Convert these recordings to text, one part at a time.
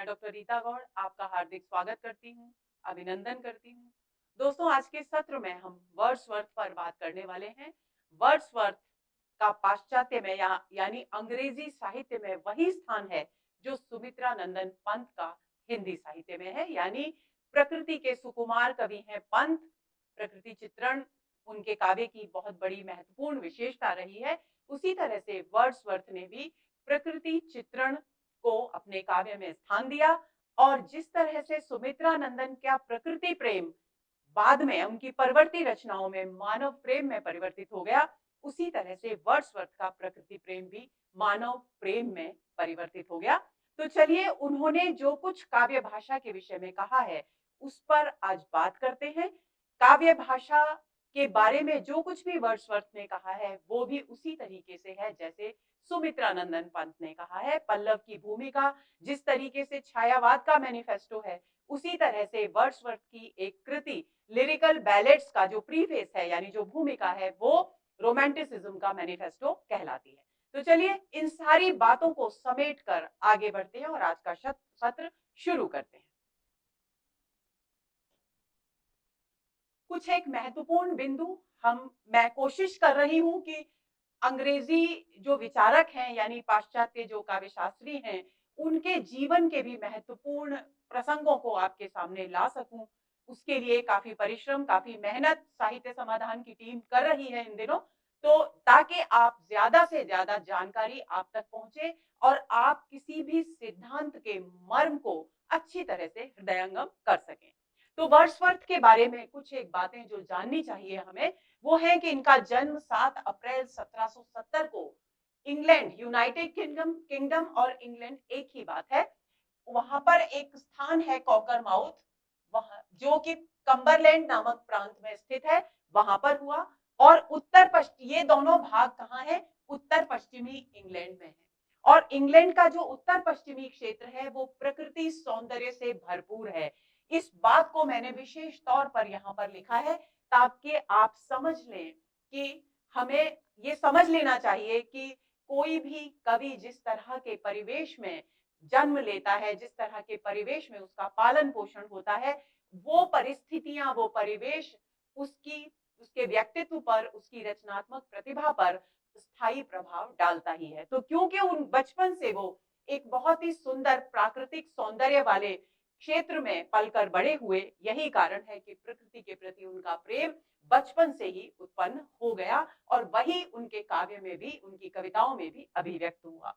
Doctor Rita Gaur आपका हार्दिक स्वागत करती हूँ, अभिनंदन करती हूँ। दोस्तों, आज के सत्र में हम वर्ड्सवर्थ पर बात करने वाले हैं। वर्ड्सवर्थ का पाश्चात्य में यानी अंग्रेजी साहित्य में वही स्थान है जो सुमित्रा नंदन पंत का हिंदी साहित्य में है। यानी प्रकृति के सुकुमार कवि हैं पंत। प्रकृति चित्रण उनके काव्य की बहुत बड़ी महत्वपूर्ण विशेषता रही है। उसी तरह से वर्ड्सवर्थ ने भी प्रकृति चित्रण को अपने काव्य में स्थान दिया और जिस तरह से सुमित्रा नंदन का प्रकृति प्रेम बाद में उनकी परवर्ती रचनाओं में मानव प्रेम में परिवर्तित हो गया, उसी तरह से वर्ड्सवर्थ का प्रकृति प्रेम भी मानव प्रेम में परिवर्तित हो गया। तो चलिए, उन्होंने जो कुछ काव्य भाषा के विषय में कहा है उस पर आज बात करते हैं। काव्य भाषा के बारे में जो कुछ भी वर्ड्सवर्थ ने कहा है वो भी उसी तरीके से है जैसे सुमित्रा नंदन पंत ने कहा है। पल्लव की भूमिका जिस तरीके से छायावाद का मैनिफेस्टो है, उसी तरह से वर्ड्सवर्थ की एक कृति लिरिकल बैलेट्स का जो प्रीफेस है यानी जो भूमिका है वो रोमांटिसिज्म का मैनिफेस्टो कहलाती है। तो चलिए, इन सारी बातों को समेट कर आगे बढ़ते हैं और आज का सत्र शुरू करते हैं। कुछ एक महत्वपूर्ण बिंदु मैं कोशिश कर रही हूं कि अंग्रेजी जो विचारक हैं यानी पाश्चात्य जो काव्य शास्त्री हैं, उनके जीवन के भी महत्वपूर्ण प्रसंगों को आपके सामने ला सकूं। उसके लिए काफी परिश्रम, काफी मेहनत साहित्य समाधान की टीम कर रही है इन दिनों। तो ताकि आप ज्यादा से ज्यादा जानकारी आप तक पहुंचे और आप किसी भी सिद्धांत के मर्म को अच्छी तरह से हृदयंगम कर सकें। तो वर्ड्सवर्थ के बारे में कुछ एक बातें जो जाननी चाहिए हमें, वो है कि इनका जन्म 7 अप्रैल 1770 को इंग्लैंड, यूनाइटेड किंगडम और इंग्लैंड एक ही बात है। वहां पर एक स्थान है कॉकर माउथ, वहां जो कि कंबरलैंड नामक प्रांत में स्थित है, वहां पर हुआ। और उत्तर पश्चिम, ये दोनों भाग कहाँ है? उत्तर पश्चिमी इंग्लैंड में है। और इंग्लैंड का जो उत्तर पश्चिमी क्षेत्र है वो प्रकृति सौंदर्य से भरपूर है। इस बात को मैंने विशेष तौर पर यहाँ पर लिखा है ताकि आप समझ लें कि हमें ये समझ लेना चाहिए कि कोई भी कवि जिस तरह के परिवेश में जन्म लेता है, जिस तरह के परिवेश में उसका पालन पोषण होता है, वो परिस्थितियां, वो परिवेश उसके व्यक्तित्व पर, उसकी रचनात्मक प्रतिभा पर स्थायी प्रभाव डालता ही है। तो क्योंकि उन बचपन से वो एक बहुत ही सुंदर प्राकृतिक सौंदर्य वाले क्षेत्र में पलकर बड़े हुए, यही कारण है कि प्रकृति के प्रति उनका प्रेम बचपन से ही उत्पन्न हो गया और वही उनके काव्य में भी, उनकी कविताओं में भी अभिव्यक्त हुआ।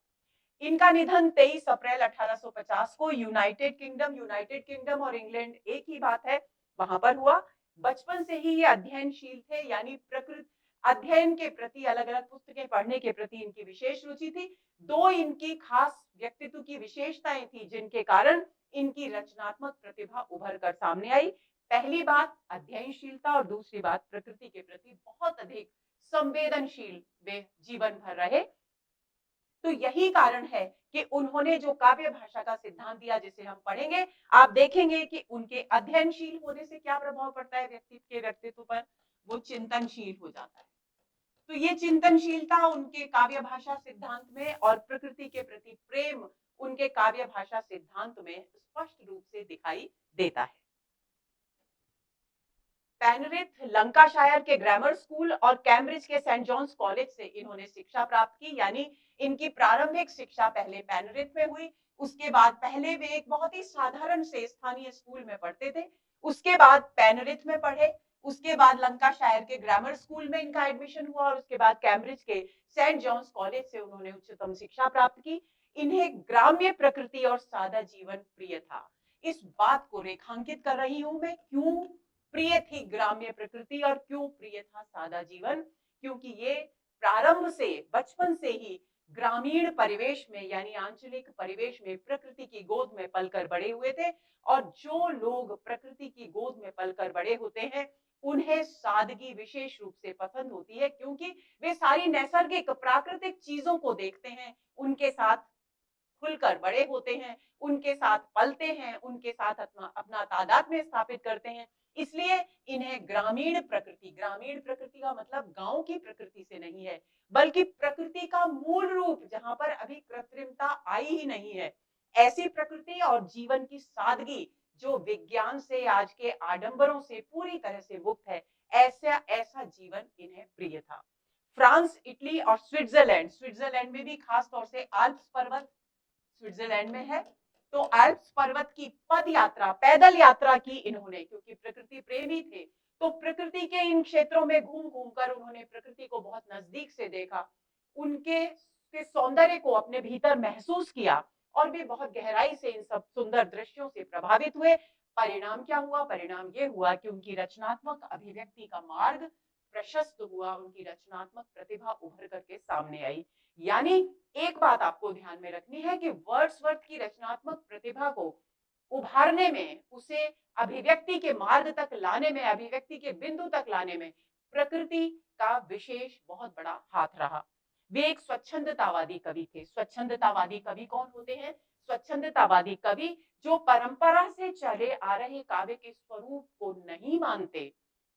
इनका निधन 23 अप्रैल 1850 को यूनाइटेड किंगडम और इंग्लैंड एक ही बात है, वहां पर हुआ। बचपन से ही ये अध्ययनशील थे, यानी प्रकृति अध्ययन के प्रति, अलग अलग पुस्तकें पढ़ने के प्रति इनकी विशेष रुचि थी। दो इनकी खास व्यक्तित्व की विशेषताएं थी जिनके कारण इनकी रचनात्मक प्रतिभा उभर कर सामने आई। पहली बात अध्ययनशीलता और दूसरी बात प्रकृति के प्रति बहुत अधिक संवेदनशील वे जीवन भर रहे। तो यही कारण है कि उन्होंने जो काव्य भाषा का सिद्धांत दिया जिसे हम पढ़ेंगे, आप देखेंगे कि उनके अध्ययनशील होने से क्या प्रभाव पड़ता है व्यक्तित्व पर, वो चिंतनशील हो जाता है। तो ये चिंतनशीलता उनके काव्य भाषा सिद्धांत में और प्रकृति के प्रति प्रेम उनके काव्य भाषा सिद्धांत में स्पष्ट रूप से दिखाई देता है। पेनरिथ लंकाशायर के ग्रामर स्कूल और कैम्ब्रिज के सेंट जॉन्स कॉलेज से इन्होंने शिक्षा प्राप्त की, यानी इनकी प्रारंभिक शिक्षा पहले पेनरिथ में हुई। उसके बाद पहले वे एक बहुत ही साधारण से स्थानीय स्कूल में पढ़ते थे, उसके बाद पेनरिथ में पढ़े, उसके बाद लंकाशायर के ग्रामर स्कूल में इनका एडमिशन हुआ और उसके बाद कैम्ब्रिज के सेंट जॉन्स कॉलेज से उन्होंने उच्चतम शिक्षा प्राप्त की। इन्हें ग्राम्य प्रकृति और सादा जीवन प्रिय था। इस बात को रेखांकित कर रही हूं मैं, क्यों प्रिय थी ग्राम्य प्रकृति और क्यों प्रिय था सादा जीवन, क्योंकि ये प्रारंभ से, बचपन से ही ग्रामीण परिवेश में यानी आंचलिक परिवेश में प्रकृति की गोद में पलकर बड़े हुए थे। और जो लोग प्रकृति की गोद में पलकर बड़े होते हैं उन्हें सादगी विशेष रूप से पसंद होती है, क्योंकि वे सारी नैसर्गिक प्राकृतिक चीजों को देखते हैं, उनके साथ खुलकर बड़े होते हैं, उनके साथ पलते हैं, उनके साथ अपना अपना तादात्म्य स्थापित करते हैं। इसलिए इन्हें ग्रामीण प्रकृति का मतलब गांव की प्रकृति से नहीं है, बल्कि प्रकृति का मूल रूप जहां पर अभी कृत्रिमता आई ही नहीं है, ऐसी प्रकृति और जीवन की सादगी जो विज्ञान से, आज के आडंबरों से पूरी तरह से मुक्त है, ऐसा ऐसा जीवन इन्हें प्रिय था। फ्रांस, इटली और स्विट्जरलैंड, स्विट्जरलैंड में भी खास तौर से आल्प्स पर्वत स्विट्जरलैंड में है, तो आल्प्स पर्वत की पद यात्रा, पैदल यात्रा की इन्होंने, क्योंकि प्रकृति प्रेमी थे, तो प्रकृति के इन क्षेत्रों में घूम घूमकर उन्होंने प्रकृति को बहुत नजदीक से देखा, उनके के सौंदर्य को अपने भीतर महसूस किया और वे बहुत गहराई से इन सब सुंदर दृश्यों से प्रभावित हुए। परिणाम क्या हुआ? परिणाम ये हुआ कि उनकी रचनात्मक अभिव्यक्ति का मार्ग प्रशस्त हुआ, उनकी रचनात्मक प्रतिभा उभर करके सामने आई। यानी एक बात आपको ध्यान में रखनी है कि वर्ड्सवर्थ की रचनात्मक प्रतिभा को उभारने में, उसे अभिव्यक्ति के मार्ग तक लाने में, अभिव्यक्ति के बिंदु तक लाने में प्रकृति का विशेष बहुत बड़ा हाथ रहा। वे एक स्वच्छंदतावादी कवि थे। स्वच्छंदतावादी कवि कौन होते हैं? स्वच्छंदतावादी कवि जो परंपरा से चले आ रहे काव्य के स्वरूप को नहीं मानते,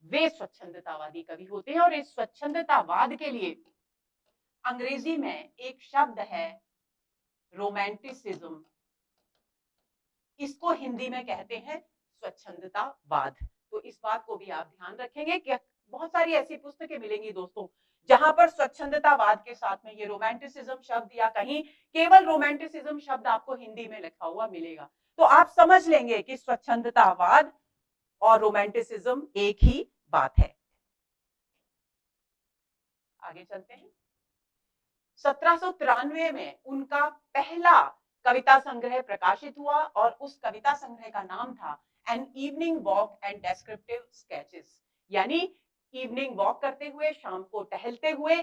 वे स्वच्छंदतावादी कवि होते हैं। और इस स्वच्छंदतावाद के लिए अंग्रेजी में एक शब्द है रोमांटिसिज्म, इसको हिंदी में कहते हैं स्वच्छंदतावाद। तो इस बात को भी आप ध्यान रखेंगे कि बहुत सारी ऐसी पुस्तकें मिलेंगी दोस्तों जहां पर स्वच्छंदतावाद के साथ में ये रोमांटिसिज्म शब्द या कहीं केवल रोमांटिसिज्म शब्द आपको हिंदी में लिखा हुआ मिलेगा। तो आप समझ लेंगे कि स्वच्छंदतावाद और रोमांटिसिज्म एक ही बात है। आगे चलते हैं। 1793 में उनका पहला कविता संग्रह प्रकाशित हुआ और उस कविता संग्रह का नाम था an evening walk and descriptive sketches, यानी इवनिंग वॉक करते हुए, शाम को टहलते हुए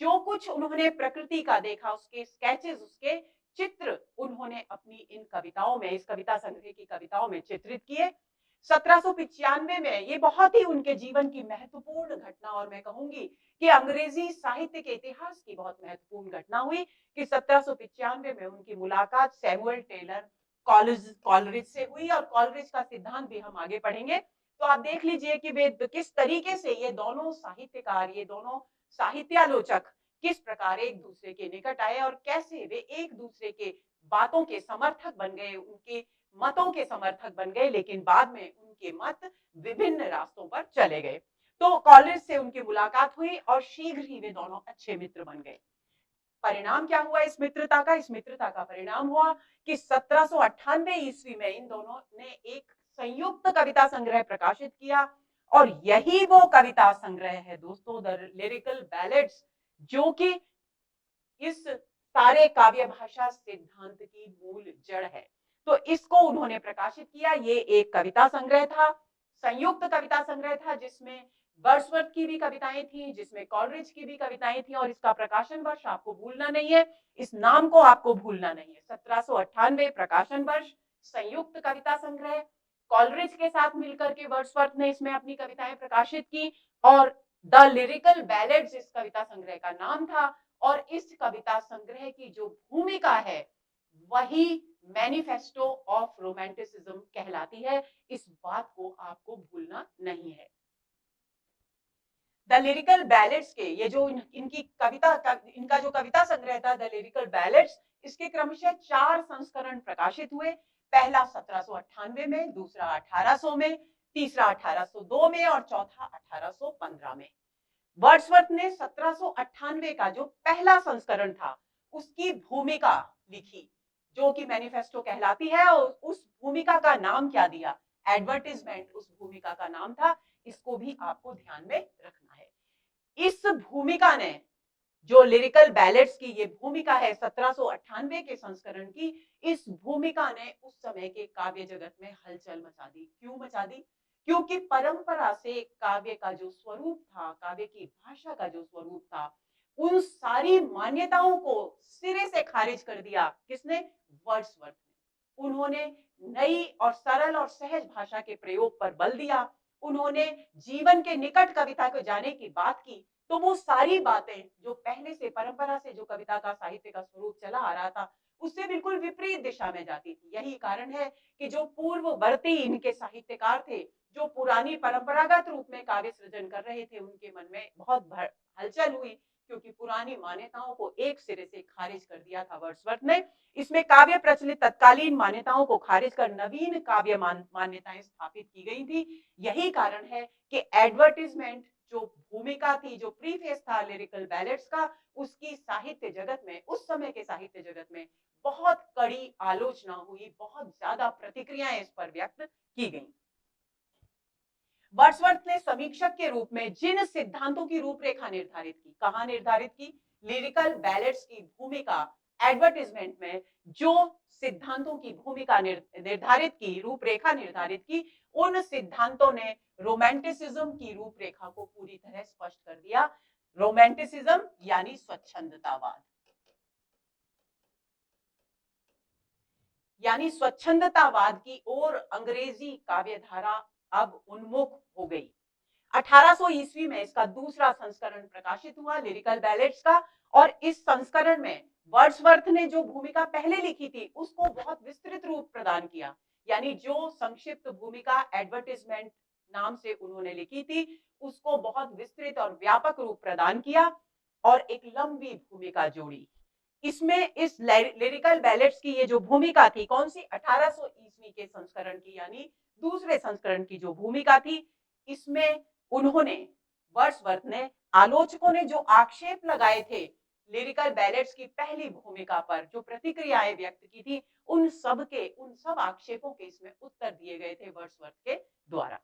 जो कुछ उन्होंने प्रकृति का देखा, उसके स्केचेस, उसके चित्र उन्होंने अपनी इन कविताओं में, इस कविता संग्रह की कविताओं में चित्रित किए। 1795 में ये बहुत ही उनके जीवन की महत्वपूर्ण घटना, और मैं कहूंगी कि अंग्रेजी साहित्य के इतिहास की बहुत महत्वपूर्ण घटना हुई कि 1795 में उनकी मुलाकात सैमुअल टेलर कॉलरिज से हुई। और कॉलरिज का सिद्धांत भी हम आगे पढ़ेंगे। तो आप देख लीजिए कि वे किस तरीके से ये दोनों साहित्यकार, ये दोनों साहित्यालोचक किस प्रकार एक दूसरे के निकट आए और कैसे वे एक दूसरे के बातों के समर्थक बन गए, उनके मतों के समर्थक बन गए, लेकिन बाद में उनके मत विभिन्न रास्तों पर चले गए। तो कॉलरिज से उनकी मुलाकात हुई और शीघ्र ही वे दोनों अच्छे मित्र बन गए। परिणाम क्या हुआ इस मित्रता का? इस मित्रता का परिणाम हुआ कि 1798 ईस्वी में इन दोनों ने एक संयुक्त कविता संग्रह प्रकाशित किया, और यही वो कविता संग्रह है दोस्तों, द लिरिकल बैलेड्स, जो कि इस सारे काव्य भाषा सिद्धांत की मूल जड़ है। तो इसको उन्होंने प्रकाशित किया। ये एक कविता संग्रह था, संयुक्त कविता संग्रह था, जिसमें वर्ड्सवर्थ की भी कविताएं थी, जिसमें कॉलरिज की भी कविताएं थी, और इसका प्रकाशन वर्ष आपको भूलना नहीं है, इस नाम को आपको भूलना नहीं है। 1798 प्रकाशन वर्ष, संयुक्त कविता संग्रह, कॉलरिज के साथ मिलकर के वर्ड्सवर्थ ने इसमें अपनी कविताएं प्रकाशित की, और द लिरिकल बैलेड्स इस कविता संग्रह का नाम था। और इस कविता संग्रह की जो भूमिका है वही मैनिफेस्टो ऑफ रोमांटिसिज्म कहलाती है। इस बात को आपको भूलना नहीं है। द लिरिकल बैलेड्स के ये जो इनकी कविता इनका जो कविता संग्रह था द लिरिकल बैलेड्स, इसके क्रमशः 4 संस्करण प्रकाशित हुए। पहला 1798 में, दूसरा 1800 में, तीसरा 1802 में और चौथा 1815 में। वर्ड्सवर्थ ने 1798 का जो पहला संस्करण था उसकी भूमिका लिखी, जो कि मैनिफेस्टो कहलाती है, और उस भूमिका का नाम क्या दिया? एडवर्टाइजमेंट उस भूमिका का नाम था। इसको भी आपको ध्यान में रखना है। इस भूमिका ने, जो लिरिकल बैलेड्स की ये भूमिका है 1798 के संस्करण की, इस भूमिका ने उस समय के काव्य जगत में हलचल मचा दी। क्यों मचा दी? क्योंकि परंपरा से काव्य का जो स्वरूप था, काव्य की भाषा का जो स्वरूप था, उन सारी मान्यताओं को सिरे से खारिज कर दिया। किसने? वर्ड्सवर्थ ने। उन्होंने नई और सरल और सहज भाषा के प्रयोग पर बल दिया। उन्होंने जीवन के निकट कविता को जाने की बात की। तो वो सारी बातें जो पहले से परंपरा से जो कविता का, साहित्य का स्वरूप चला आ रहा था, उससे बिल्कुल विपरीत दिशा में जाती थी। यही कारण है कि जो पूर्ववर्ती इनके साहित्यकार थे, जो पुरानी परंपरागत रूप में काव्य सृजन कर रहे थे, उनके मन में बहुत हलचल हुई क्योंकि पुरानी मान्यताओं को एक सिरे से खारिज कर दिया था वर्ड्सवर्थ ने। इसमें काव्य प्रचलित तत्कालीन मान्यताओं को खारिज कर नवीन काव्य मान्यताएं स्थापित की गई थी। यही कारण है कि एडवर्टाइजमेंट जो भूमिका थी, जो प्रीफेस था लिरिकल बैलेट्स का, उसकी साहित्य जगत में, उस समय के साहित्य जगत में बहुत कड़ी आलोचना हुई, बहुत ज्यादा प्रतिक्रियाएं इस पर व्यक्त की गई। वर्ड्सवर्थ ने समीक्षक के रूप में जिन सिद्धांतों की रूपरेखा निर्धारित की, कहां निर्धारित की? लिरिकल बैलेट्स की भूमिका एडवर्टाइजमेंट में जो सिद्धांतों की भूमिका निर्धारित की, रूपरेखा निर्धारित की, उन सिद्धांतों ने रोमांटिसिज्म की रूपरेखा को पूरी तरह स्पष्ट कर दिया। रोमांटिसिज्म यानी स्वच्छंदतावाद, यानी स्वच्छंदतावाद की ओर अंग्रेजी काव्यधारा अब उन्मुख हो गई। 1800 ईस्वी में इसका दूसरा संस्करण प्रकाशित हुआ लिरिकल बैलेट्स का, और इस संस्करण में वर्ड्सवर्थ ने जो भूमिका पहले लिखी थी उसको बहुत विस्तृत रूप प्रदान किया। यानी जो संक्षिप्त भूमिका एडवर्टाइजमेंट नाम से उन्होंने लिखी थी उसको बहुत विस्तृत और व्यापक रूप प्रदान किया और एक लंबी भूमिका जोड़ी। इसमें इस लिरिकल बैलेट्स की ये जो भूमिका थी, कौन सी? 1800 ईस्वी के संस्करण की, यानी दूसरे संस्करण की जो भूमिका थी, इसमें उन्होंने, वर्ड्सवर्थ ने, आलोचकों ने जो आक्षेप लगाए थे लिरिकल बैलेट्स की पहली भूमिका पर, जो प्रतिक्रियाएं व्यक्त की थी, उन सब आक्षेपों के इसमें उत्तर दिए गए थे वर्ड्सवर्थ के द्वारा।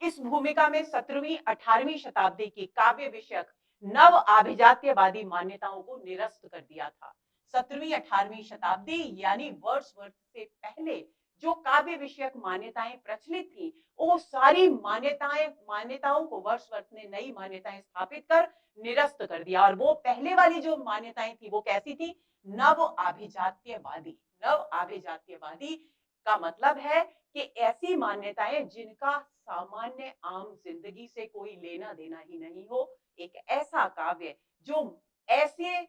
इस भूमिका में 17वीं 18वीं शताब्दी की काव्य विषयक नव अभिजात्यवादी मान्यताओं को निरस्त कर दिया था। 17वीं 18वीं शताब्दी यानी वर्ड्सवर्थ से पहले जो काव्य विषयक मान्यताएं प्रचलित थी, वो सारी मान्यताओं को वर्ड्सवर्थ ने नई मान्यताएं स्थापित कर निरस्त कर दिया। और वो पहले वाली जो मान्यताएं थी वो कैसी थी? नव अभिजात्यवादी। नव अभिजात्यवादी का मतलब है कि ऐसी मान्यताएं जिनका सामान्य आम जिंदगी से कोई लेना देना ही नहीं हो, एक ऐसा काव्य जो ऐसे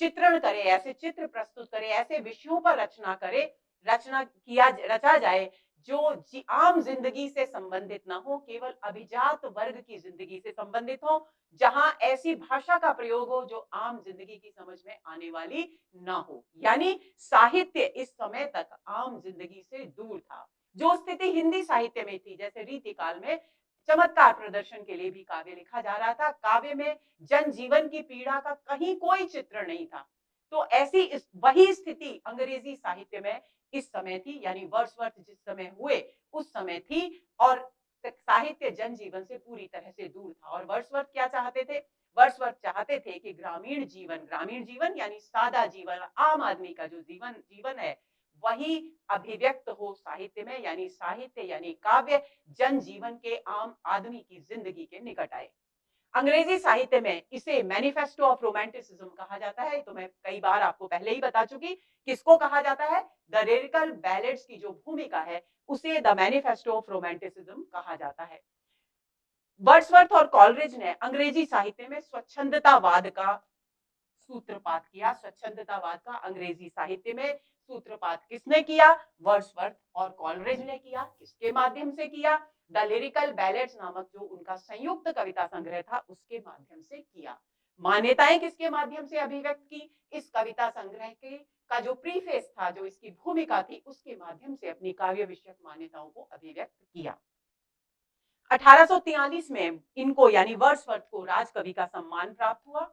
चित्रण करे, ऐसे चित्र प्रस्तुत करे, ऐसे विषयों पर रचा जाए जो आम जिंदगी से संबंधित ना हो, केवल अभिजात वर्ग की जिंदगी से संबंधित हो, जहां ऐसी भाषा का प्रयोग हो जो आम जिंदगी की समझ में आने वाली ना हो। यानी साहित्य इस समय तक आम जिंदगी से दूर था। जो स्थिति हिंदी साहित्य में थी, जैसे रीतिकाल में चमत्कार प्रदर्शन के लिए भी काव्य लिखा जा रहा था, काव्य में जनजीवन की पीड़ा का कहीं कोई चित्रण नहीं था, तो ऐसी वही स्थिति अंग्रेजी साहित्य में इस समय थी। यानी वर्ड्सवर्थ जिस समय हुए उस समय थी, और साहित्य जनजीवन से पूरी तरह से दूर था। और वर्ड्सवर्थ क्या चाहते थे? वर्ड्सवर्थ चाहते थे कि ग्रामीण जीवन यानी सादा जीवन, आम आदमी का जो जीवन है, वही अभिव्यक्त हो साहित्य में, यानी साहित्य यानी काव्य जनजीवन के, आम आदमी की जिंदगी के निकट आए। अंग्रेजी साहित्य में इसे मैनिफेस्टो ऑफ रोमांटिसिज्म कहा जाता है। तो मैं कई बार आपको पहले ही बता चुकी, किसको कहा जाता है? द लिरिकल बैलेट्स की जो भूमिका है उसे द मैनिफेस्टो ऑफ रोमांटिसिज्म कहा जाता है। वर्ड्सवर्थ और कॉलरिज ने अंग्रेजी साहित्य में स्वच्छंदतावाद का सूत्रपात किया। स्वच्छंदतावाद का अंग्रेजी साहित्य में सूत्रपात किसने किया? वर्ड्सवर्थ और कॉलरिज ने किया। किसके माध्यम से किया? द लिरिकल बैलेट्स नामक जो उनका संयुक्त कविता संग्रह था उसके माध्यम से किया। मान्यताएं किसके माध्यम से अभिव्यक्त की? इस कविता संग्रह के का जो प्रीफेस था, जो इसकी भूमिका थी, उसके माध्यम से अपनी काव्य विषयक मान्यताओं को अभिव्यक्त किया। 1843 में इनको यानी वर्ड्सवर्थ को राजकवि का सम्मान प्राप्त हुआ।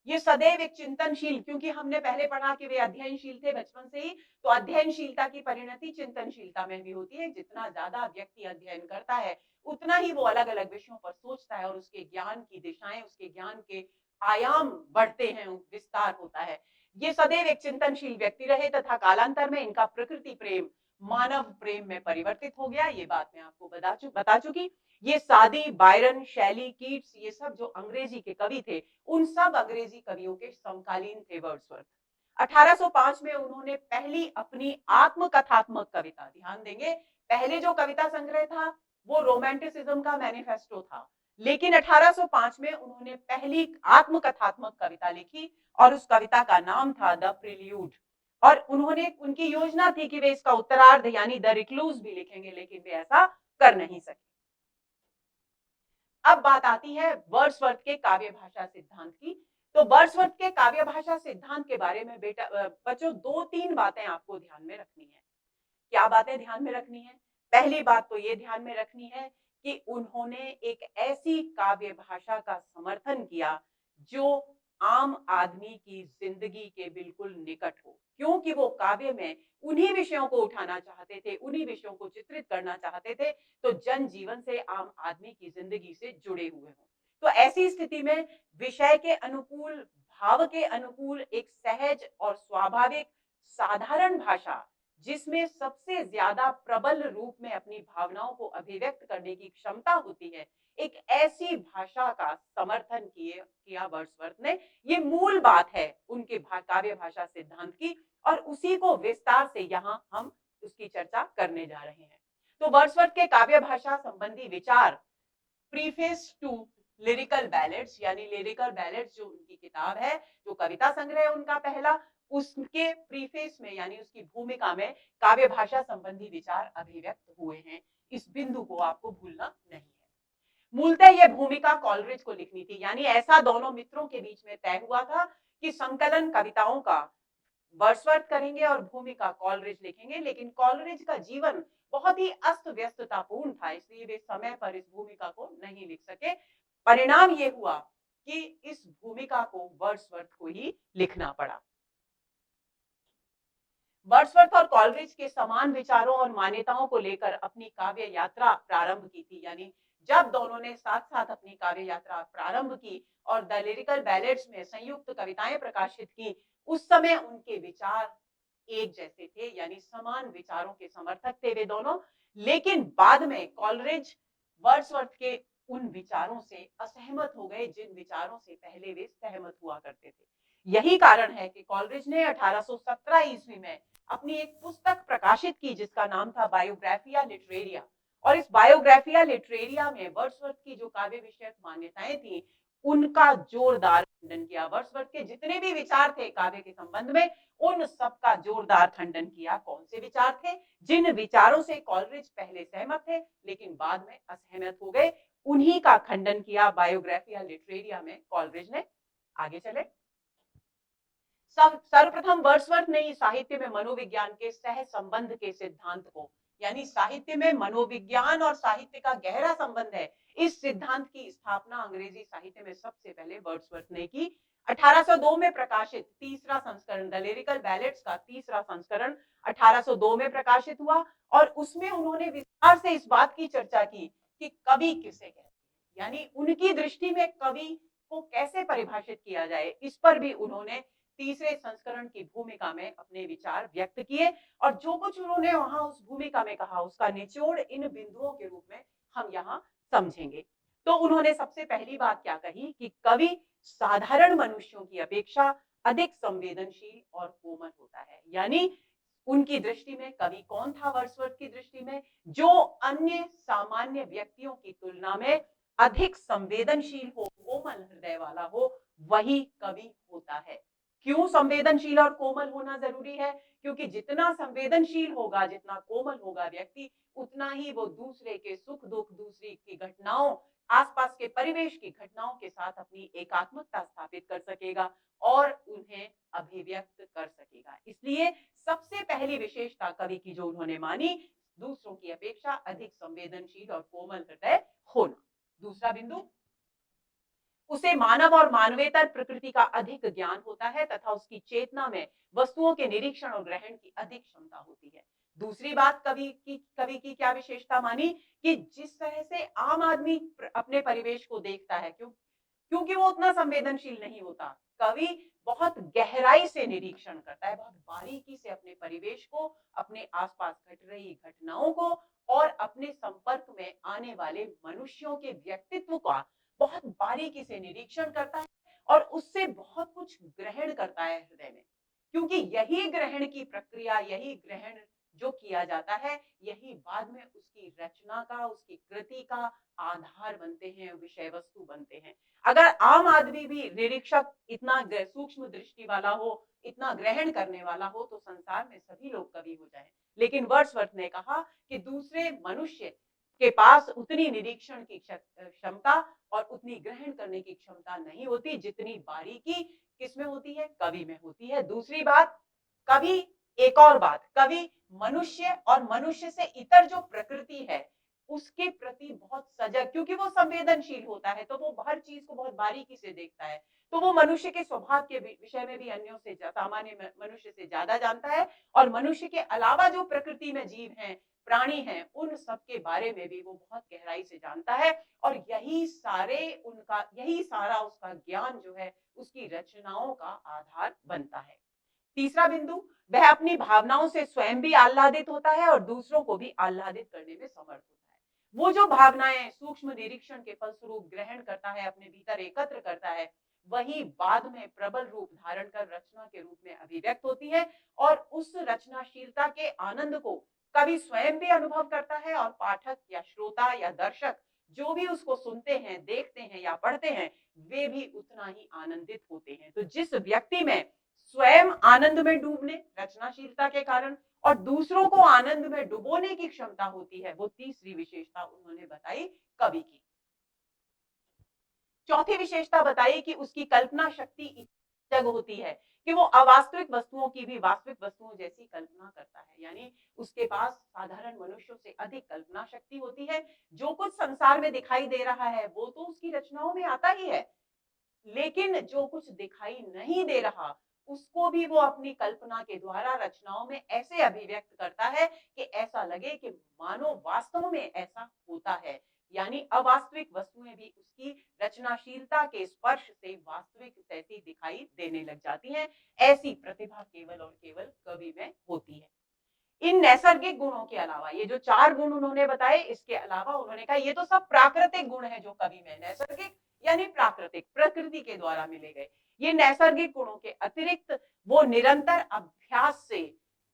ये सदैव एक चिंतनशील, क्योंकि हमने पहले पढ़ा कि वे अध्ययनशील थे बचपन से ही, तो अध्ययनशीलता की परिणति चिंतनशीलता में भी होती है। जितना ज्यादा व्यक्ति अध्ययन करता है उतना ही वो अलग अलग विषयों पर सोचता है और उसके ज्ञान की दिशाएं, उसके ज्ञान के आयाम बढ़ते हैं, विस्तार होता है। ये सदैव एक चिंतनशील व्यक्ति रहे तथा कालांतर में इनका प्रकृति प्रेम मानव प्रेम में परिवर्तित हो गया। ये बात मैं आपको बता चुकी। ये सादी, बायरन, शैली, कीट्स, ये सब जो अंग्रेजी के कवि थे, उन सब अंग्रेजी कवियों के समकालीन थे वर्ड्सवर्थ। 1805 में उन्होंने पहली अपनी आत्मकथात्मक कविता, ध्यान देंगे, पहले जो कविता संग्रह था वो रोमांटिसिज्म का मैनिफेस्टो था, लेकिन 1805 में उन्होंने पहली आत्मकथात्मक कविता लिखी और उस कविता का नाम था द प्रिल्यूड। और उनकी योजना थी कि वे इसका उत्तरार्ध यानी द रिक्लूज भी लिखेंगे, लेकिन वे ऐसा कर नहीं सके। अब बात आती है वर्ड्सवर्थ के काव्य भाषा सिद्धांत की। तो वर्ड्सवर्थ के काव्य भाषा सिद्धांत के बारे में बेटा बच्चों 2-3 बातें आपको ध्यान में रखनी है। क्या बातें ध्यान में रखनी है? पहली बात तो ये ध्यान में रखनी है कि उन्होंने एक ऐसी काव्य भाषा का समर्थन किया जो आम आदमी की जिंदगी के बिल्कुल निकट हो, क्योंकि वो काव्य में उन्हीं विषयों को उठाना चाहते थे, उन्हीं विषयों को चित्रित करना चाहते थे, तो जनजीवन से, आम आदमी की जिंदगी से जुड़े हुए हों। तो ऐसी स्थिति में विषय के अनुकूल, भाव के अनुकूल एक सहज और स्वाभाविक साधारण भाषा, जिसमें सबसे ज्यादा प्रबल रूप में अपनी भावनाओं को अभिव्यक्त करने की क्षमता होती है, एक ऐसी भाषा का समर्थन किया वर्ड्सवर्थ ने। ये मूल बात है उनके काव्य भाषा सिद्धांत की, और उसी को विस्तार से यहाँ हम उसकी चर्चा करने जा रहे हैं। तो वर्ड्सवर्थ के काव्य भाषा संबंधी विचार प्रीफेस टू लिरिकल बैलेट्स, यानी लिरिकल बैलेट्स जो उनकी किताब है, जो कविता संग्रह है उनका पहला, उसके प्रीफेस में यानी उसकी भूमिका में काव्य भाषा संबंधी विचार अभिव्यक्त हुए हैं। इस बिंदु को आपको भूलना नहीं है। मूलतः यह भूमिका कॉलरिज को लिखनी थी, यानी ऐसा दोनों मित्रों के बीच में तय हुआ था कि संकलन कविताओं का वर्ड्सवर्थ करेंगे और भूमिका कॉलरिज लिखेंगे। लेकिन कॉलरिज का जीवन बहुत ही अस्त व्यस्ततापूर्ण था, इसलिए वे समय पर इस भूमिका को नहीं लिख सके। परिणाम ये हुआ कि इस भूमिका को वर्ड्सवर्थ को ही लिखना पड़ा। वर्ड्सवर्थ और कॉलरिज के समान विचारों और मान्यताओं को लेकर अपनी काव्य यात्रा प्रारंभ की थी, यानी जब दोनों ने साथ साथ अपनी काव्य यात्रा प्रारंभ की और द लिरिकल बैलेट्स में संयुक्त कविताएं प्रकाशित की, उस समय उनके विचार एक जैसे थे, यानी समान विचारों के समर्थक थे वे दोनों। लेकिन बाद में कॉलरिज वर्ड्सवर्थ के उन विचारों से असहमत हो गए जिन विचारों से पहले वे सहमत हुआ करते थे। यही कारण है कि कॉलरिज ने 1817 ईस्वी में अपनी एक पुस्तक प्रकाशित की जिसका नाम था बायोग्राफिया लिटरेरिया, और इस बायोग्राफिया लिटरेरिया में वर्ड्सवर्थ की जो काव्य विषयक मान्यताएं थी उनका जोरदार खंडन किया। वर्ड्सवर्थ के जितने भी विचार थे काव्य के संबंध में, उन सबका जोरदार खंडन किया। कौन से विचार थे? जिन विचारों से कॉलरिज पहले सहमत थे लेकिन बाद में असहमत हो गए, उन्हीं का खंडन किया बायोग्राफिया लिटरेरिया में कॉलरिज ने। आगे चले। सर्वप्रथम वर्ड्सवर्थ ने साहित्य में मनोविज्ञान के सह संबंध के सिद्धांत को, यानी साहित्य में मनोविज्ञान और साहित्य का गहरा संबंध है, इस सिद्धांत की स्थापना अंग्रेजी साहित्य में सबसे पहले वर्ड्सवर्थ ने की। 1802 में प्रकाशित तीसरा संस्करण द लिरिकल बैलेट्स का तीसरा संस्करण 1802 में प्रकाशित हुआ, और उसमें उन्होंने विस्तार से इस बात की चर्चा की कि कवि किसे कहते हैं, यानी उनकी दृष्टि में कवि को कैसे परिभाषित किया जाए, इस पर भी उन्होंने तीसरे संस्करण की भूमिका में अपने विचार व्यक्त किए। और जो कुछ उन्होंने वहां उस भूमिका में कहा उसका निचोड़ इन बिंदुओं के रूप में हम यहाँ समझेंगे। तो उन्होंने सबसे पहली बात क्या कही कि कवि साधारण मनुष्यों की अपेक्षा अधिक संवेदनशील और कोमल होता है, यानी उनकी दृष्टि में कवि कौन था वर्ड्सवर्थ की दृष्टि में? जो अन्य सामान्य व्यक्तियों की तुलना में अधिक संवेदनशील हो, कोमल हृदय वाला हो, वही कवि होता है। क्यों संवेदनशील और कोमल होना जरूरी है? क्योंकि जितना संवेदनशील होगा, जितना कोमल होगा व्यक्ति, उतना ही वो दूसरे के सुख दुख, दूसरी की घटनाओं, आसपास के परिवेश की घटनाओं के साथ अपनी एकात्मकता स्थापित कर सकेगा और उन्हें अभिव्यक्त कर सकेगा। इसलिए सबसे पहली विशेषता कवि की जो उन्होंने मानी, दूसरों की अपेक्षा अधिक संवेदनशील और कोमल हृदय होना। दूसरा बिंदु, उसे मानव और मानवेतर प्रकृति का अधिक ज्ञान होता है तथा उसकी चेतना में वस्तुओं के निरीक्षण और ग्रहण की अधिक क्षमता होती है। दूसरी बात कवि की क्या विशेषता मानी कि जिस तरह से आम आदमी अपने परिवेश को देखता है, क्योंकि वो उतना संवेदनशील नहीं होता, कवि बहुत गहराई से निरीक्षण करता है, बहुत बारीकी से अपने परिवेश को, अपने आसपास घट रही घटनाओं को और अपने संपर्क में आने वाले मनुष्यों के व्यक्तित्व का बहुत बारीकी से निरीक्षण करता है और उससे बहुत कुछ ग्रहण करता है हृदय में। क्योंकि यही ग्रहण की प्रक्रिया, यही ग्रहण जो किया जाता है, यही बाद में उसकी रचना का, उसकी कृति का आधार बनते हैं, विषय वस्तु बनते हैं। अगर आम आदमी भी निरीक्षक इतना सूक्ष्म दृष्टि वाला हो, इतना ग्रहण करने वाला हो, तो संसार में सभी लोग कवि हो जाएं। लेकिन वर्ड्सवर्थ ने कहा कि दूसरे मनुष्य के पास उतनी निरीक्षण की क्षमता और उतनी ग्रहण करने की क्षमता नहीं होती जितनी बारीकी किसमें होती है, कवि में होती है। दूसरी बात, कवि, एक और बात, कवि मनुष्य और मनुष्य से इतर जो प्रकृति है उसके प्रति बहुत सजग, क्योंकि वो संवेदनशील होता है तो वो हर चीज को बहुत बारीकी से देखता है, तो वो मनुष्य के स्वभाव के विषय में भी अन्यों से सामान्य मनुष्य से ज्यादा जानता है, और मनुष्य के अलावा जो प्रकृति में जीव हैं, प्राणी हैं, उन सब के बारे में भी वो बहुत गहराई से जानता है, और यही सारा उसका ज्ञान जो है उसकी रचनाओं का आधार बनता है। तीसरा बिंदु, वह अपनी भावनाओं से स्वयं भी आह्लादित होता है और दूसरों को भी आह्लादित करने में समर्थ होता है। वो जो भावनाएं सूक्ष्म निरीक्षण के फलस्वरूप ग्रहण करता है, अपने भीतर एकत्र करता है, वही बाद में प्रबल रूप धारण कर रचना के रूप में अभिव्यक्त होती है, और उस रचनाशीलता के आनंद को कवि स्वयं भी अनुभव करता है, और पाठक या श्रोता या दर्शक जो भी उसको सुनते हैं, देखते हैं या पढ़ते हैं, वे भी उतना ही आनंदित होते हैं। तो जिस व्यक्ति में स्वयं आनंद में डूबने, रचनाशीलता के कारण, और दूसरों को आनंद में डुबोने की क्षमता होती है, वो तीसरी विशेषता उन्होंने बताई कवि की। चौथी विशेषता बताई कि उसकी कल्पना शक्ति इतनी जग होती है कि वो अवास्तविक वस्तुओं की भी वास्तविक वस्तुओं जैसी कल्पना करता है, यानी उसके पास साधारण मनुष्यों से अधिक कल्पना शक्ति होती है। जो कुछ संसार में दिखाई दे रहा है वो तो उसकी रचनाओं में आता ही है, लेकिन जो कुछ दिखाई नहीं दे रहा उसको भी वो अपनी कल्पना के द्वारा रचनाओं में ऐसे अभिव्यक्त करता है कि ऐसा लगे कि मानो वास्तव में ऐसा होता है, यानी अवास्तविक वस्तुएं भी उसकी रचनाशीलता के स्पर्श से वास्तविक जैसी दिखाई देने लग जाती हैं। ऐसी प्रतिभा केवल और केवल कवि में होती है। इन नैसर्गिक गुणों के अलावा, ये जो 4 गुण उन्होंने बताए, इसके अलावा उन्होंने कहा ये तो सब प्राकृतिक गुण है जो कवि में, नैसर्गिक यानी प्राकृतिक, प्रकृति के द्वारा मिले गए। ये नैसर्गिक गुणों के अतिरिक्त वो निरंतर अभ्यास से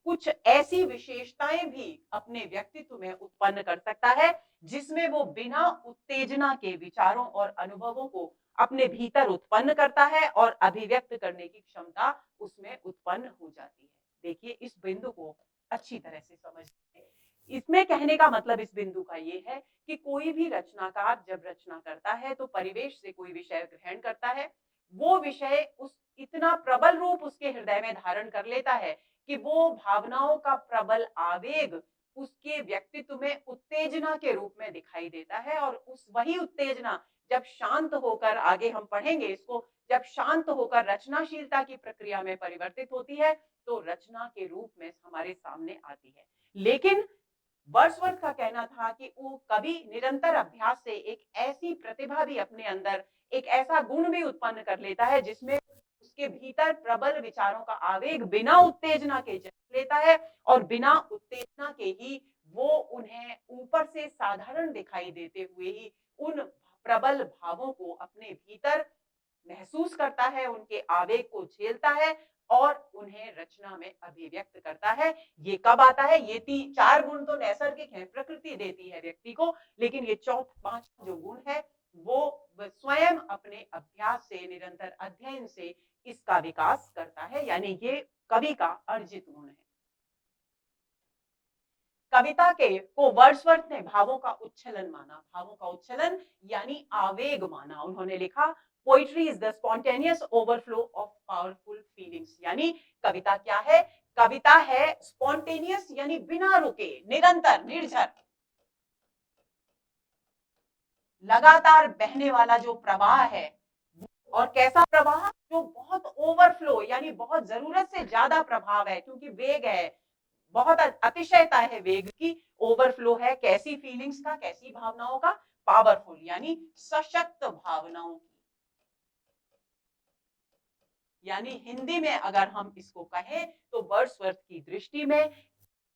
कुछ ऐसी विशेषताएं भी अपने व्यक्तित्व में उत्पन्न कर सकता है जिसमें वो बिना उत्तेजना के विचारों और अनुभवों को अपने भीतर उत्पन्न करता है और अभिव्यक्त करने की क्षमता उसमें उत्पन्न हो जाती है। देखिए, इस बिंदु को अच्छी तरह से समझ। इसमें कहने का मतलब इस बिंदु का ये है कि कोई भी रचनाकार जब रचना करता है तो परिवेश से कोई विषय ग्रहण करता है, वो विषय उस इतना प्रबल रूप उसके हृदय में धारण कर लेता है कि वो भावनाओं का प्रबल आवेग उसके व्यक्तित्व में उत्तेजना के रूप में दिखाई देता है, और उस वही उत्तेजना जब शांत होकर, आगे हम पढ़ेंगे इसको, जब शांत होकर रचनाशीलता की प्रक्रिया में परिवर्तित होती है तो रचना के रूप में हमारे सामने आती है। लेकिन वर्ड्सवर्थ का कहना था कि वो कभी निरंतर अभ्यास से एक ऐसी प्रतिभा भी अपने अंदर, एक ऐसा गुण भी उत्पन्न कर लेता है जिसमें उसके भीतर प्रबल विचारों का आवेग बिना उत्तेजना के जन्म लेता है, और बिना उत्तेजना के ही वो उन्हें ऊपर से साधारण दिखाई देते हुए ही उन प्रबल भावों को अपने भीतर महसूस करता है, उनके आवेग को झेलता है और उन्हें रचना में अभिव्यक्त करता है। ये कब आता है? ये 4 गुण तो नैसर्गिक हैं, प्रकृति देती है व्यक्ति को, लेकिन ये पांचवा जो गुण है वो स्वयं अपने अभ्यास से, निरंतर अध्ययन से इसका विकास करता है, यानी ये कवि का अर्जित गुण है। कविता के को वर्ड्सवर्थ ने भावों का उच्छलन माना, भावों का उच्छलन यानी आवेग माना। उन्होंने लिखा, poetry is the spontaneous overflow of powerful feelings, यानी कविता क्या है? कविता है स्पॉन्टेनियस यानी बिना रुके, निरंतर, निर्झर, लगातार बहने वाला जो प्रवाह है। और कैसा प्रवाह? जो बहुत ओवरफ्लो यानी बहुत जरूरत से ज्यादा प्रभाव है, क्योंकि वेग है, बहुत अतिशयता है वेग की, ओवरफ्लो है कैसी फीलिंग्स का, कैसी भावनाओं का? पावरफुल यानी सशक्त भावनाओं की। यानी हिंदी में अगर हम इसको कहें तो वर्ड्सवर्थ की दृष्टि में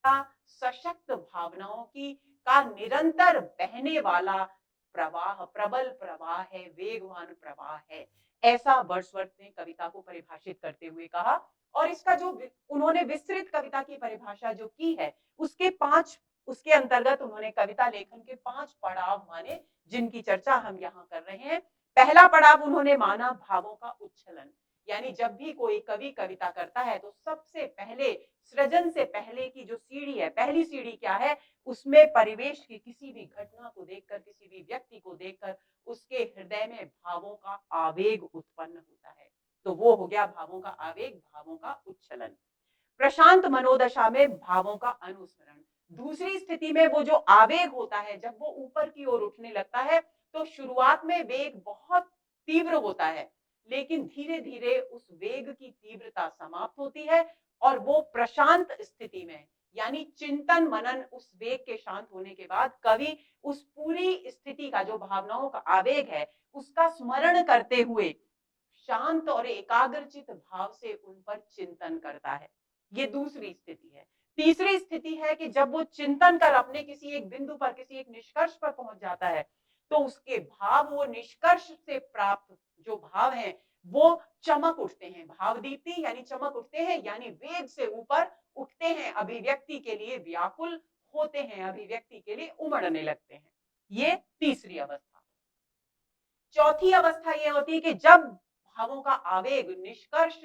सशक्त भावनाओं की का निरंतर बहने वाला प्रवाह, प्रबल प्रवाह है, वेगवान प्रवाह है, ऐसा वर्ड्सवर्थ ने कविता को परिभाषित करते हुए कहा। और इसका जो उन्होंने विस्तृत कविता की परिभाषा जो की है उसके अंतर्गत उन्होंने कविता लेखन के 5 पड़ाव माने, जिनकी चर्चा हम यहाँ कर रहे हैं। पहला पड़ाव उन्होंने माना भावों का उच्छलन, यानी जब भी कोई कवि कविता करता है तो सबसे पहले सृजन से पहले की जो सीढ़ी है, पहली सीढ़ी क्या है, उसमें परिवेश की किसी भी घटना को देखकर, किसी भी व्यक्ति को देखकर उसके हृदय में भावों का आवेग उत्पन्न होता है। तो वो हो गया भावों का आवेग, भावों का उच्छलन। प्रशांत मनोदशा में भावों का अनुस्मरण। दूसरी स्थिति में वो जो आवेग होता है, जब वो ऊपर की ओर उठने लगता है तो शुरुआत में वेग बहुत तीव्र होता है, लेकिन धीरे धीरे उस वेग की तीव्रता समाप्त होती है और वो प्रशांत स्थिति में, यानी चिंतन मनन, उस वेग के शांत होने के बाद कवि उस पूरी स्थिति का, जो भावनाओं का आवेग है, उसका स्मरण करते हुए शांत और एकाग्रचित भाव से उन पर चिंतन करता है। ये दूसरी स्थिति है। तीसरी स्थिति है कि जब वो चिंतन कर अपने किसी एक बिंदु पर, किसी एक निष्कर्ष पर पहुंच जाता है, तो उसके भाव, वो निष्कर्ष से प्राप्त जो भाव हैं, वो चमक उठते हैं। भाव दीप्ति यानी चमक उठते हैं, यानी वेग से ऊपर उठते हैं, अभिव्यक्ति के लिए व्याकुल होते हैं, अभिव्यक्ति के लिए उमड़ने लगते हैं। ये तीसरी अवस्था। चौथी अवस्था यह होती है कि जब भावों का आवेग निष्कर्ष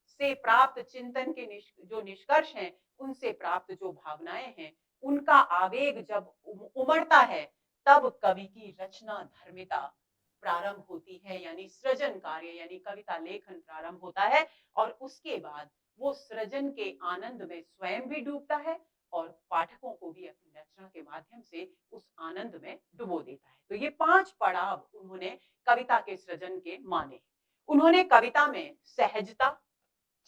से प्राप्त चिंतन के जो निष्कर्ष हैं, उनसे प्राप्त जो भावनाएं हैं, उनका आवेग जब उमड़ता है, तब कवि की रचना धर्मिता प्रारंभ होती है, यानी सृजन कार्य, यानी कविता लेखन प्रारंभ होता है। और उसके बाद वो सृजन के आनंद में स्वयं भी डूबता है और पाठकों को भी अपनी रचना के माध्यम से उस आनंद में डुबो देता है। तो ये 5 पड़ाव उन्होंने कविता के सृजन के माने। उन्होंने कविता में सहजता,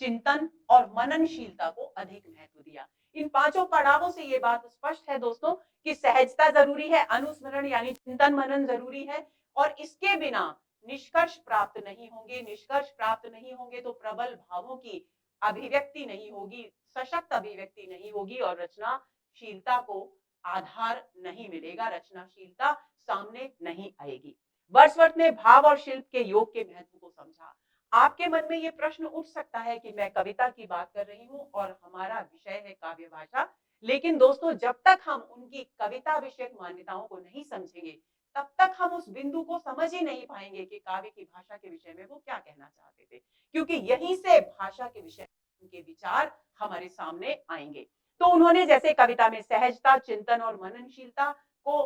चिंतन और मननशीलता को अधिक महत्व दिया। इन 5 पड़ावों से ये बात स्पष्ट है दोस्तों कि सहजता जरूरी है, अनुस्मरण यानी चिंतन मनन जरूरी है, और इसके बिना निष्कर्ष प्राप्त नहीं होंगे। निष्कर्ष प्राप्त नहीं होंगे तो प्रबल भावों की अभिव्यक्ति नहीं होगी, सशक्त अभिव्यक्ति नहीं होगी और रचनाशीलता को आधार नहीं मिलेगा, रचनाशीलता सामने नहीं आएगी। वर्ड्सवर्थ ने भाव और शिल्प के योग के महत्व को समझा। आपके मन में ये प्रश्न उठ सकता है कि मैं कविता की बात कर रही हूँ और हमारा विषय है काव्य भाषा, लेकिन दोस्तों जब तक हम उनकी कविता विषयक मान्यताओं को नहीं समझेंगे, तब तक हम उस बिंदु को समझ ही नहीं पाएंगे कि काव्य की भाषा के विषय में वो क्या कहना चाहते थे, क्योंकि यहीं से भाषा के विषय उनके विचार हमारे सामने आएंगे। तो उन्होंने जैसे कविता में सहजता, चिंतन और मननशीलता को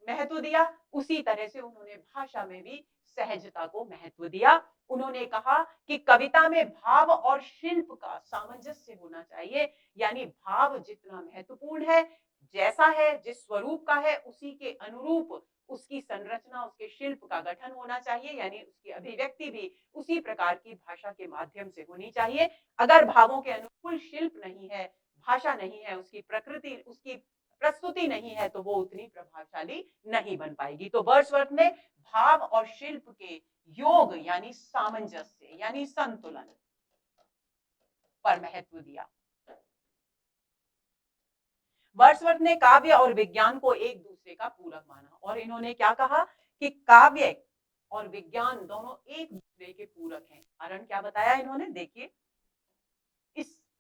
महत्व दिया, उसी तरह से उन्होंने भाषा में भी सहजता को महत्व दिया। उन्होंने कहा कि कविता में भाव और शिल्प का सामंजस्य होना चाहिए, यानी भाव जितना महत्वपूर्ण है, जैसा है, जिस स्वरूप का है, उसी के अनुरूप उसकी संरचना, उसके शिल्प का गठन होना चाहिए, यानी उसकी अभिव्यक्ति भी उसी प्रकार की भाषा के माध्यम से होनी चाहिए। अगर भावों के अनुकूल शिल्प नहीं है, भाषा नहीं है, उसकी प्रकृति, उसकी प्रस्तुति नहीं है, तो वो उतनी प्रभावशाली नहीं बन पाएगी। तो वर्ड्सवर्थ ने भाव और शिल्प के योग यानी सामंजस्य यानी संतुलन पर महत्व दिया। वर्ड्सवर्थ ने काव्य और विज्ञान को एक दूसरे का पूरक माना और इन्होंने क्या कहा कि काव्य और विज्ञान दोनों एक दूसरे के पूरक हैं। कारण क्या बताया इन्होंने, देखिए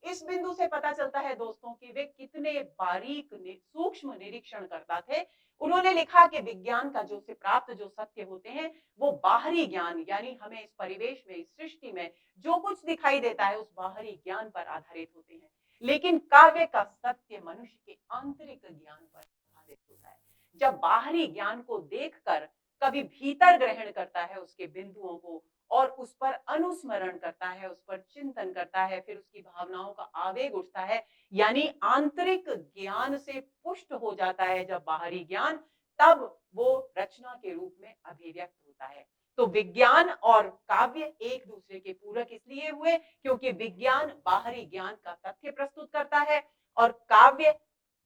इस बिंदु से पता चलता है दोस्तों कि वे कितने बारीक सूक्ष्म निरीक्षण करता थे। उन्होंने लिखा कि विज्ञान का जो से प्राप्त जो सत्य होते हैं, वो बाहरी ज्ञान, यानी हमें इस परिवेश में, इस सृष्टि में जो कुछ दिखाई देता है, उस बाहरी ज्ञान पर आधारित होते हैं। लेकिन काव्य का सत्य मनुष्य के आंतरिक ज्ञान पर आधारित होता है। जब बाहरी ज्ञान को देखकर कभी भीतर ग्रहण करता है उसके बिंदुओं को और उस पर अनुस्मरण करता है, उस पर चिंतन करता है, फिर उसकी भावनाओं का आवेग उठता है, यानी आंतरिक ज्ञान से पुष्ट हो जाता है जब बाहरी ज्ञान, तब वो रचना के रूप में अभिव्यक्त होता है। तो विज्ञान और काव्य एक दूसरे के पूरक इसलिए हुए क्योंकि विज्ञान बाहरी ज्ञान का तथ्य प्रस्तुत करता है और काव्य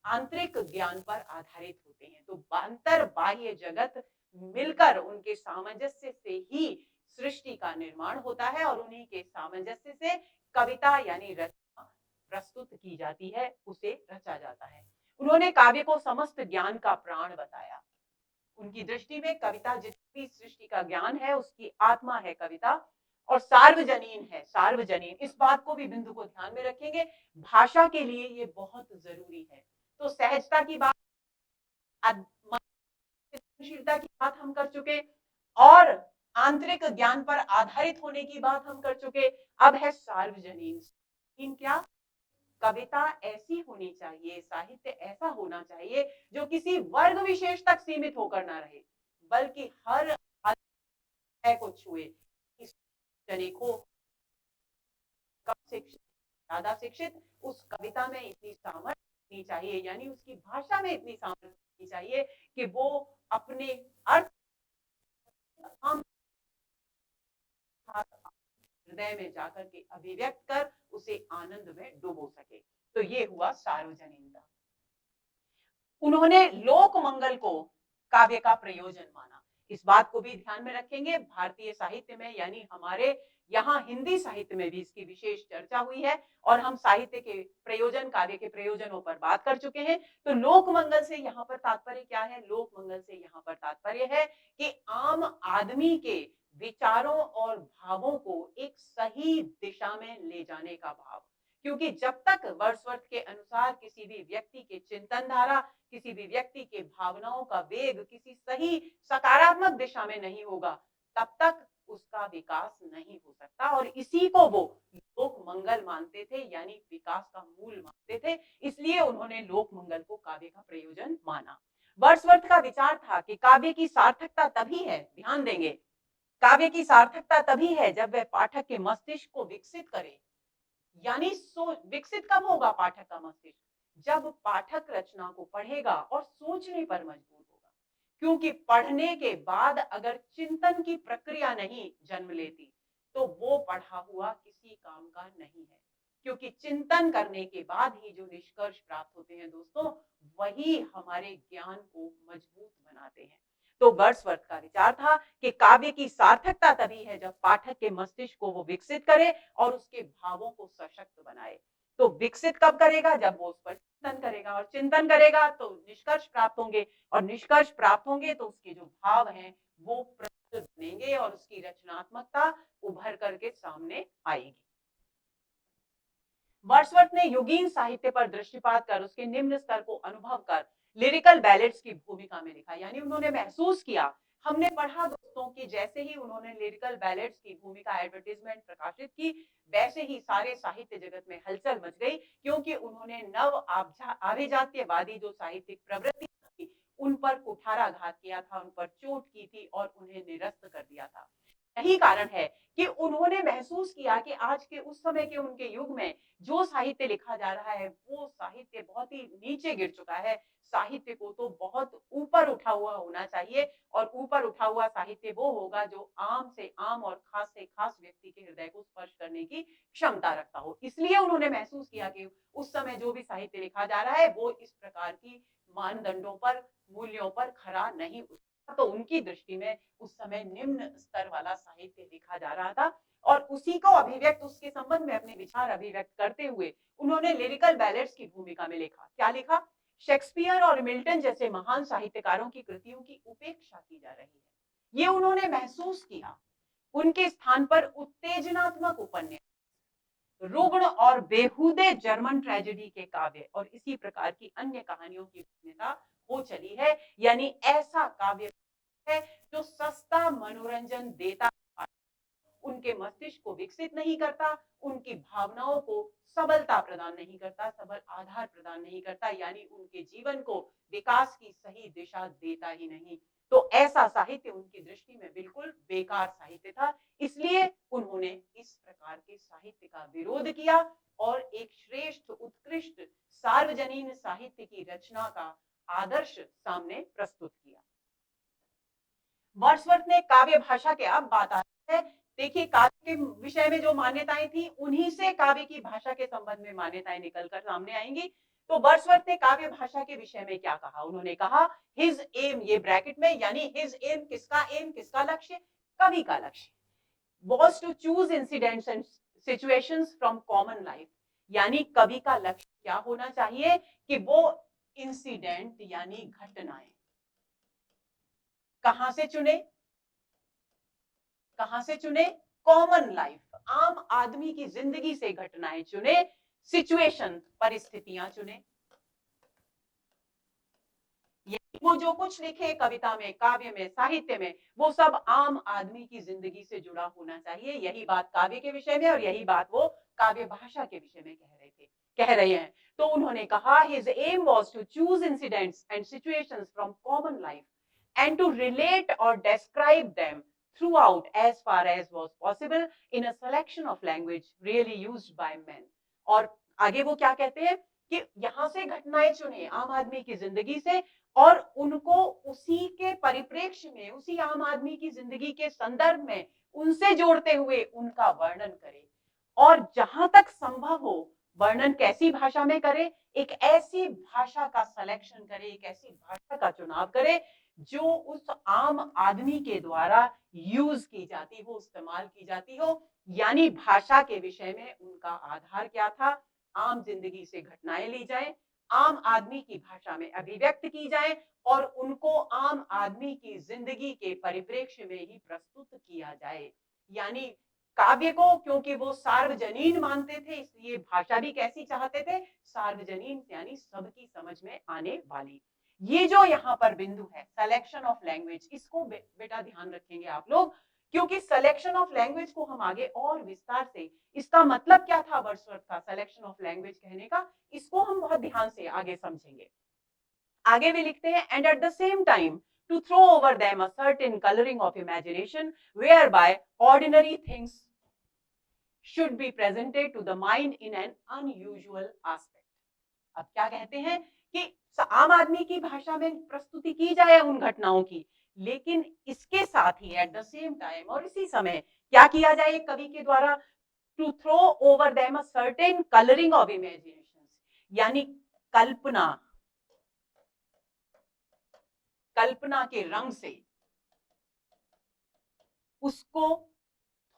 आंतरिक ज्ञान पर आधारित होते हैं। तो अंतर बाह्य जगत मिलकर उनके सामंजस्य से ही सृष्टि का निर्माण होता है और उन्हीं के सामंजस्य से कविता यानी रचना प्रस्तुत की जाती है, उसे रचा जाता है। उन्होंने काव्य को समस्त ज्ञान का प्राण बताया। उनकी दृष्टि में कविता जितनी सृष्टि का ज्ञान है, उसकी आत्मा है कविता और सार्वजनीन है, सार्वजनीन। इस बात को भी बिंदु को ध्यान में रखेंगे, भाषा के लिए ये बहुत जरूरी है। तो सहजता की बात, की बात हम कर चुके और आंतरिक ज्ञान पर आधारित होने की बात हम कर चुके। अब है सार्वजनीन। इन क्या? कविता ऐसी होनी चाहिए, साहित्य ऐसा होना चाहिए जो किसी वर्ग विशेष तक सीमित होकर ना रहे, बल्कि हर अध्याय को छुए। इस जने को कम शिक्षित, ज्यादा शिक्षित, उस कविता में इतनी सामर्थ्य होनी चाहिए, यानी उसकी भाषा में इतनी सामर्थ्य होनी चाहिए कि वो अपने अर्थ हम हृदय में जाकर के अभिव्यक्त कर उसे आनंद में डुबो सके। तो ये हुआ सार्वजनीनता। उन्होंने लोक मंगल को काव्य का प्रयोजन माना। इस बात को भी ध्यान में रखेंगे, भारतीय साहित्य में यानी हमारे यहाँ हिंदी साहित्य में भी इसकी विशेष चर्चा हुई है और हम साहित्य के प्रयोजन, काव्य के प्रयोजनों पर बात कर चुके हैं। तो लोक मंगल से यहाँ पर तात्पर्य क्या है? लोक मंगल से यहाँ पर तात्पर्य है कि आम आदमी के विचारों और भावों को एक सही दिशा में ले जाने का भाव। क्योंकि जब तक वर्ड्सवर्थ के अनुसार किसी भी व्यक्ति के चिंतन धारा, किसी भी व्यक्ति के भावनाओं का वेग किसी सही सकारात्मक दिशा में नहीं होगा, तब तक उसका विकास नहीं हो सकता। और इसी को वो लोक मंगल मानते थे, यानी विकास का मूल मानते थे। इसलिए उन्होंने लोक मंगल को काव्य का प्रयोजन माना। वर्ड्सवर्थ का विचार था कि काव्य की सार्थकता तभी है, ध्यान देंगे, काव्य की सार्थकता तभी है जब वह पाठक के मस्तिष्क को विकसित करे। यानी विकसित कब होगा पाठक का मस्तिष्क? जब पाठक रचना को पढ़ेगा और सोचने पर मजबूर होगा। क्योंकि पढ़ने के बाद अगर चिंतन की प्रक्रिया नहीं जन्म लेती, तो वो पढ़ा हुआ किसी काम का नहीं है। क्योंकि चिंतन करने के बाद ही जो निष्कर्ष प्राप्त होते हैं दोस्तों, वही हमारे ज्ञान को मजबूत बनाते हैं। तो वर्ड्सवर्थ का विचार था कि काव्य की सार्थकता तभी है जब पाठक के मस्तिष्क को वो विकसित करे और उसके भावों को सशक्त बनाए। तो विकसित कब करेगा? जब वो उस पर चिंतन करेगा, और चिंतन करेगा तो निष्कर्ष प्राप्त होंगे, और निष्कर्ष प्राप्त होंगे तो उसके जो भाव हैं वो प्रबल बनेंगे और उसकी रचनात्मकता उभर करके सामने आएगी। वर्ड्सवर्थ ने युगीन साहित्य पर दृष्टिपात कर उसके निम्न स्तर को अनुभव कर लिरिकल बैलेट्स की भूमिका में लिखा। यानी उन्होंने महसूस किया, हमने पढ़ा दोस्तों कि जैसे ही उन्होंने लिरिकल बैलेट्स की भूमिका एडवर्टाइजमेंट प्रकाशित की, वैसे ही सारे साहित्य जगत में हलचल मच गई। क्योंकि उन्होंने नव आभिजात्यवादी जो साहित्यिक प्रवृत्ति थी, उन पर कुठाराघात किया था, उन पर चोट की थी और उन्हें निरस्त कर दिया था। यही कारण है कि उन्होंने महसूस किया कि आज के उस समय के उनके युग में जो साहित्य लिखा जा रहा है, वो साहित्य बहुत ही नीचे गिर चुका है। साहित्य को तो बहुत ऊपर उठा हुआ होना चाहिए, और ऊपर उठा हुआ साहित्य वो होगा जो आम से आम और खास से खास व्यक्ति के हृदय को स्पर्श करने की क्षमता रखता हो। इसलिए उन्होंने महसूस किया कि उस समय जो भी साहित्य लिखा जा रहा है, वो इस प्रकार की मानदंडों पर, मूल्यों पर खरा नहीं उतरता। तो उनकी दृष्टि में उस समय निम्न स्तर वाला साहित्य लिखा जा रहा था, और उसी को अभिव्यक्त, उसके संबंध में अपने विचार अभिव्यक्त करते हुए उन्होंने लिरिकल बैलेट्स की भूमिका में लिखा। क्या लिखा? शेक्सपियर और मिल्टन जैसे महान साहित्यकारों की कृतियों की उपेक्षा की जा रही है, ये उन्होंने महसूस किया। उनके स्थान पर उत्तेजनात्मक उपन्यास, रुग्ण और बेहूदे जर्मन ट्रेजेडी के काव्य और इसी प्रकार की अन्य कहानियों की मान्यता हो चली है। यानी ऐसा काव्य है जो सस्ता मनोरंजन देता, उनके मस्तिष्क को विकसित नहीं करता, उनकी भावनाओं को सबलता प्रदान नहीं करता, सबल आधार प्रदान नहीं करता, यानी उनके जीवन को विकास की सही दिशा देता ही नहीं। तो ऐसा साहित्य उनकी दृष्टि में बिल्कुल बेकार साहित्य था। इसलिए उन्होंने इस प्रकार के साहित्य का विरोध किया और एक श्रेष्ठ, उत्कृष्ट सार्वजनीन साहित्य की रचना का आदर्श सामने प्रस्तुत किया। वर्ड्सवर्थ ने काव्य भाषा के, अब बात आती है, देखिए काव्य के विषय में जो मान्यताएं थी, उन्हीं से काव्य की भाषा के संबंध में मान्यताएं निकलकर सामने आएंगी। तो वर्ड्सवर्थ ने काव्य भाषा के विषय में क्या कहा? उन्होंने कहा हिज एम, ये ब्रैकेट में, यानी हिज एम, किसका एम, किसका लक्ष्य? कवि का लक्ष्य was to choose incidents and situations from common life। यानी कवि का लक्ष्य क्या होना चाहिए कि वो इंसिडेंट यानी घटनाएं कहां से चुने? कहां से चुने? कॉमन लाइफ, आम आदमी की जिंदगी से घटनाएं चुने, सिचुएशन, परिस्थितियां चुने। वो जो कुछ लिखे कविता में, काव्य में, साहित्य में, वो सब आम आदमी की जिंदगी से जुड़ा होना चाहिए। यही बात काव्य के विषय में और यही बात वो काव्य भाषा के विषय में कह रहे हैं। तो उन्होंने कहा his aim was to choose incidents and situations from common life and to relate or describe them throughout as far as was possible in a selection of language really used by men। और आगे वो क्या कहते हैं कि यहां से घटनाएं चुने आम आदमी की जिंदगी से और उनको उसी के परिप्रेक्ष्य में, उसी आम आदमी की जिंदगी के संदर्भ में उनसे जोड़ते हुए उनका वर्णन करे। और जहां तक संभव हो वर्णन कैसी भाषा में करे, एक ऐसी भाषा का सिलेक्शन करे, एक ऐसी भाषा का चुनाव करे जो उस आम आदमी के द्वारा यूज की जाती हो, इस्तेमाल की जाती हो। यानी भाषा के विषय में उनका आधार क्या था, आम जिंदगी से घटनाएं ली जाए, आम आदमी की भाषा में अभिव्यक्त की जाए और उनको आम आदमी की जिंदगी के परिप्रेक्ष्य में ही प्रस्तुत किया जाए। यानी काव्य को क्योंकि वो सार्वजनीन मानते थे, इसलिए भाषा भी कैसी चाहते थे, सार्वजनीन, यानी सबकी समझ में आने वाली। ये जो यहाँ पर बिंदु है सिलेक्शन ऑफ लैंग्वेज, इसको बेटा ध्यान रखेंगे आप लोग, क्योंकि सिलेक्शन ऑफ लैंग्वेज को हम आगे और विस्तार से, इसका मतलब क्या था वर्ड्सवर्थ का सिलेक्शन ऑफ लैंग्वेज कहने का, इसको हम बहुत ध्यान से आगे समझेंगे। आगे भी लिखते हैं and eight the same time to throw over them a certain coloring of imagination whereby ordinary things should be presented to the mind in an unusual aspect। अब क्या कहते हैं कि आम आदमी की भाषा में प्रस्तुति की जाए उन घटनाओं की, लेकिन इसके साथ ही एट द सेम टाइम और इसी समय क्या किया जाए कवि के द्वारा, to throw over them a certain colouring of imagination, यानी कल्पना, कल्पना के रंग से उसको,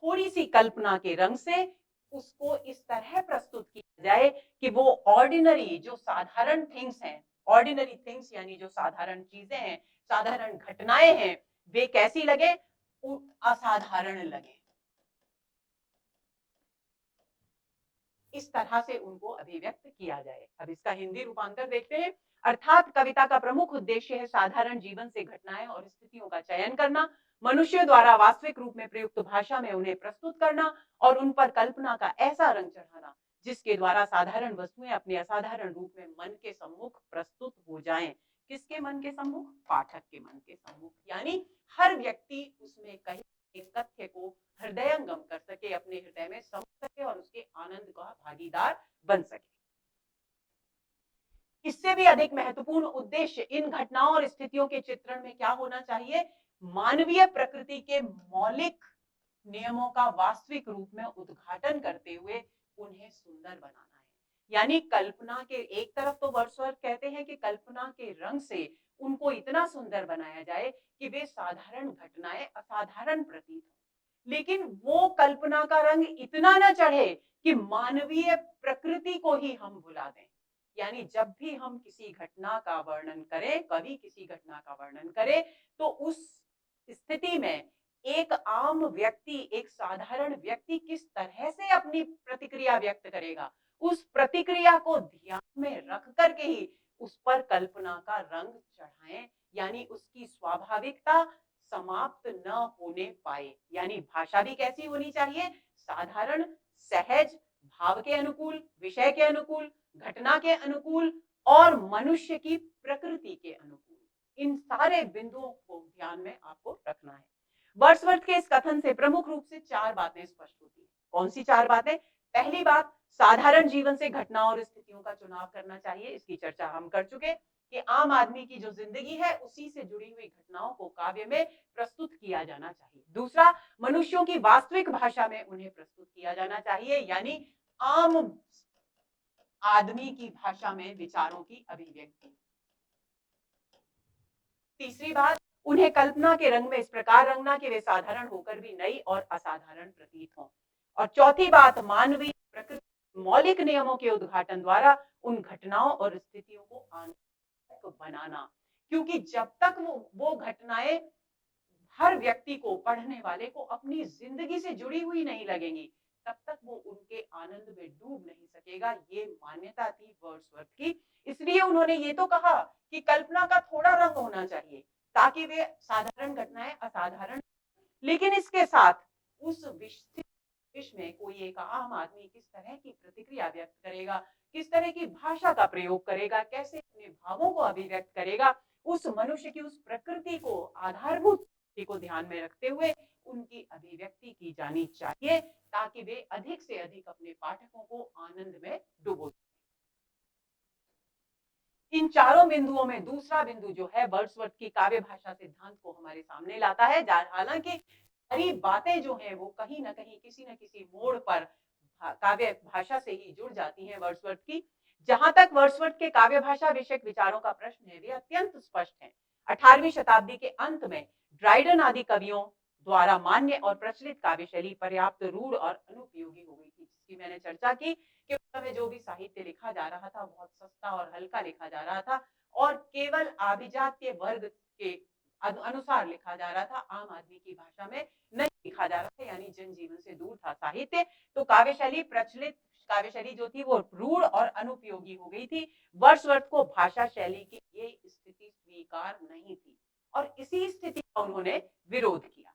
थोड़ी सी कल्पना के रंग से उसको इस तरह प्रस्तुत किया जाए कि वो ऑर्डिनरी, जो साधारण थिंग्स हैं, ऑर्डिनरी थिंग्स यानी जो साधारण चीजें हैं, साधारण घटनाएं हैं, वे कैसी लगे, असाधारण लगे। इस तरह से उनको अभिव्यक्त किया जाए। अब इसका हिंदी रूपांतर देखते हैं। अर्थात कविता का प्रमुख उद्देश्य है साधारण जीवन से घटनाएं और स्थितियों का चयन करना, मनुष्य द्वारा वास्तविक रूप में प्रयुक्त भाषा में उन्हें प्रस्तुत करना और उन पर कल्पना का ऐसा रंग चढ़ाना जिसके द्वारा साधारण वस्तुएं अपने असाधारण रूप में मन के सम्मुख प्रस्तुत हो जाएं। किसके मन के सम्मुख, पाठक के मन के सम्मुख। यानी हर व्यक्ति उसमें कहीं एक तथ्य को हृदयंगम कर सके, अपने हृदय में समझ सके और उसके आनंद का भागीदार बन सके। इससे भी अधिक महत्वपूर्ण उद्देश्य इन घटनाओं और स्थितियों के चित्रण में क्या होना चाहिए, मानवीय प्रकृति के मौलिक नियमों का वास्तविक रूप में उद्घाटन करते हुए उन्हें सुंदर बनाना है। यानी कल्पना के, एक तरफ तो वर्ड्सवर्थ कहते हैं कि कल्पना के रंग से उनको इतना सुंदर बनाया जाए कि वे साधारण घटनाएं असाधारण प्रतीत हो, लेकिन वो कल्पना का रंग इतना न चढ़े कि मानवीय प्रकृति को ही हम भुला दें। यानी जब भी हम किसी घटना का वर्णन करें, कवि किसी घटना का वर्णन करे, तो उस स्थिति में एक आम व्यक्ति, एक साधारण व्यक्ति किस तरह से अपनी प्रतिक्रिया व्यक्त करेगा, उस प्रतिक्रिया को ध्यान में रख करके ही उस पर कल्पना का रंग चढ़ाएं, यानी उसकी स्वाभाविकता समाप्त न होने पाए। यानी भाषा भी कैसी होनी चाहिए, साधारण, सहज, भाव के अनुकूल, विषय के अनुकूल, घटना के अनुकूल और मनुष्य की प्रकृति के अनुकूल। इन सारे बिंदुओं को ध्यान में आपको रखना है। वर्ड्सवर्थ के इस कथन से प्रमुख रूप से चार बातें स्पष्ट होती हैं। कौन सी चार बातें? पहली बात, साधारण जीवन से घटनाओं और स्थितियों का चुनाव करना चाहिए। इसकी चर्चा हम कर चुके कि आम आदमी की जो जिंदगी है उसी से जुड़ी हुई घटनाओं को काव्य में प्रस्तुत किया जाना चाहिए। दूसरा, मनुष्यों की वास्तविक भाषा में उन्हें प्रस्तुत किया जाना चाहिए, यानी आम आदमी की भाषा में विचारों की अभिव्यक्ति। तीसरी बात, उन्हें कल्पना के रंग में इस प्रकार रंगना कि वे साधारण होकर भी नई और असाधारण प्रतीत हों। और चौथी बात, मानवीय प्रकृति मौलिक नियमों के उद्घाटन द्वारा उन घटनाओं और स्थितियों को आनंद बनाना, क्योंकि जब तक वो घटनाएं हर व्यक्ति को, पढ़ने वाले को अपनी जिंदगी से जुड़ी हुई नहीं लगेंगी, तब तक वो उनके आनंद में डूब नहीं सकेगा। ये मान्यता थी वर्ड्सवर्थ की। इसलिए उन्होंने ये तो कहा कि कल्पना का थोड़ा रंग होना चाहिए ताकि वे साधारण घटनाएं असाधारण, लेकिन इसके साथ उस विश्व में कोई एक आम आदमी किस तरह की प्रतिक्रिया व्यक्त करेगा, किस तरह की भाषा का प्रयोग करेगा, कैसे अपने भावों को अभिव्यक्त करेगा, उस मनुष्य की उस प्रकृति को आधारभूत को ध्यान में रखते हुए उनकी अभिव्यक्ति की जानी चाहिए ताकि वे अधिक से अधिक अपने पाठकों को आनंद में डुबो। इन चारों बिंदुओं में दूसरा बिंदु जो है वर्ड्सवर्थ की काव्य भाषा सिद्धांत को हमारे सामने लाता है। हालांकि सारी बातें जो हैं वो कहीं ना कहीं किसी न किसी मोड़ पर काव्य भाषा से ही जुड़ जाती हैं वर्ड्सवर्थ की। जहां तक वर्ड्सवर्थ के काव्य भाषा विषयक विचारों का प्रश्न है वे अत्यंत स्पष्ट हैं। 18वीं शताब्दी के अंत में ड्राइडन आदि कवियों द्वारा मान्य और प्रचलित काव्य शैली पर्याप्त रूढ़ और अनुपयोगी हो गई थी, जिसकी मैंने चर्चा की कि उस समय जो भी साहित्य लिखा जा रहा था बहुत सस्ता और हल्का लिखा जा रहा था और केवल अभिजात्य वर्ग के अनुसार लिखा जा रहा था, आम आदमी की भाषा में नहीं लिखा जा रहा था, यानी जनजीवन से दूर था साहित्य। तो काव्यशैली प्रचलित काव्यशैली जो थी वो रूढ़ और अनुपयोगी हो गई थी। वर्ड्सवर्थ को भाषा शैली की ये स्थिति स्वीकार नहीं थी और इसी स्थिति का उन्होंने विरोध किया।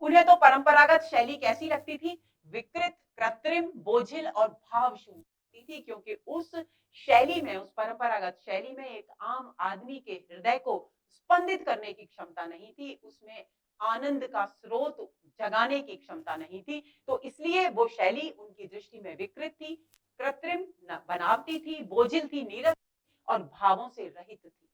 उन्हें तो परंपरागत शैली कैसी लगती थी? विकृत, कृत्रिम, बोझिल और भावशून्य लगती थी, क्योंकि उस शैली में, उस परंपरागत शैली में एक आम आदमी के हृदय को स्पंदित करने की क्षमता नहीं थी, उसमें आनंद का स्रोत जगाने की क्षमता नहीं थी। तो इसलिए वो शैली उनकी दृष्टि में विकृत थी, कृत्रिम, बनावटी थी, बोझिल थी, नीरस और भावों से रहित थी।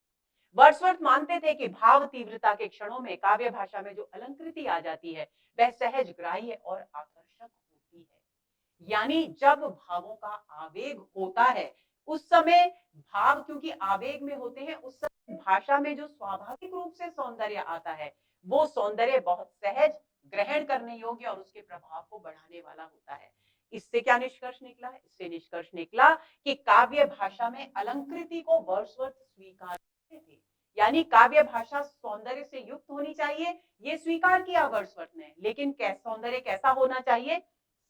वर्ड्सवर्थ मानते थे कि भाव तीव्रता के क्षणों में काव्य भाषा में जो अलंकृति आ जाती है वह सहज, ग्राह्य और आकर्षक होती है। यानी जब भावों का आवेग होता है उस समय भाव क्योंकि आवेग में होते हैं, उस समय भाषा में जो स्वाभाविक रूप से सौंदर्य आता है वो सौंदर्य बहुत सहज, ग्रहण करने योग्य और उसके प्रभाव को बढ़ाने वाला होता है। इससे क्या निष्कर्ष निकला? इससे निष्कर्ष निकला कि काव्य भाषा में अलंकृति को वर्ड्सवर्थ स्वीकार थे, यानी काव्य भाषा सौंदर्य से युक्त होनी चाहिए, ये स्वीकार किया वर्ड्सवर्थ ने, लेकिन सौंदर्य कैसा होना चाहिए?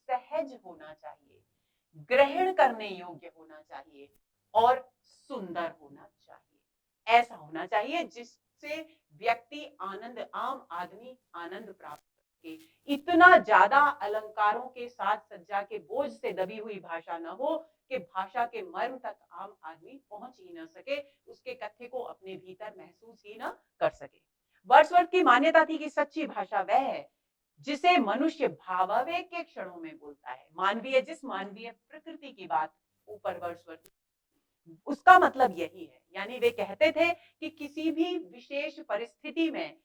सहज होना चाहिए, ग्रहण करने योग्य होना चाहिए और सुंदर होना चाहिए। ऐसा होना चाहिए जिससे व्यक्ति आनंद, आम आदमी आनंद प्राप्त करके, इतना ज्यादा अलंकारों के साथ सज्जा के बोझ से दबी हुई भाषा न हो कि भाषा के मर्म तक आम आदमी पहुंच ही न सके, उसके कथ्य को अपने भीतर महसूस ही न कर सके। वर्ड्सवर्थ की मान्यता थी कि सच्ची भाषा वह है जिसे मनुष्य भावावेग के क्षणों में बोलता है। मानवीय, जिस मानवीय प्रकृति की बात ऊपर वर्ड्सवर्थ, उसका मतलब यही है। यानी वे कहते थे कि किसी भी विशेष परिस्थिति में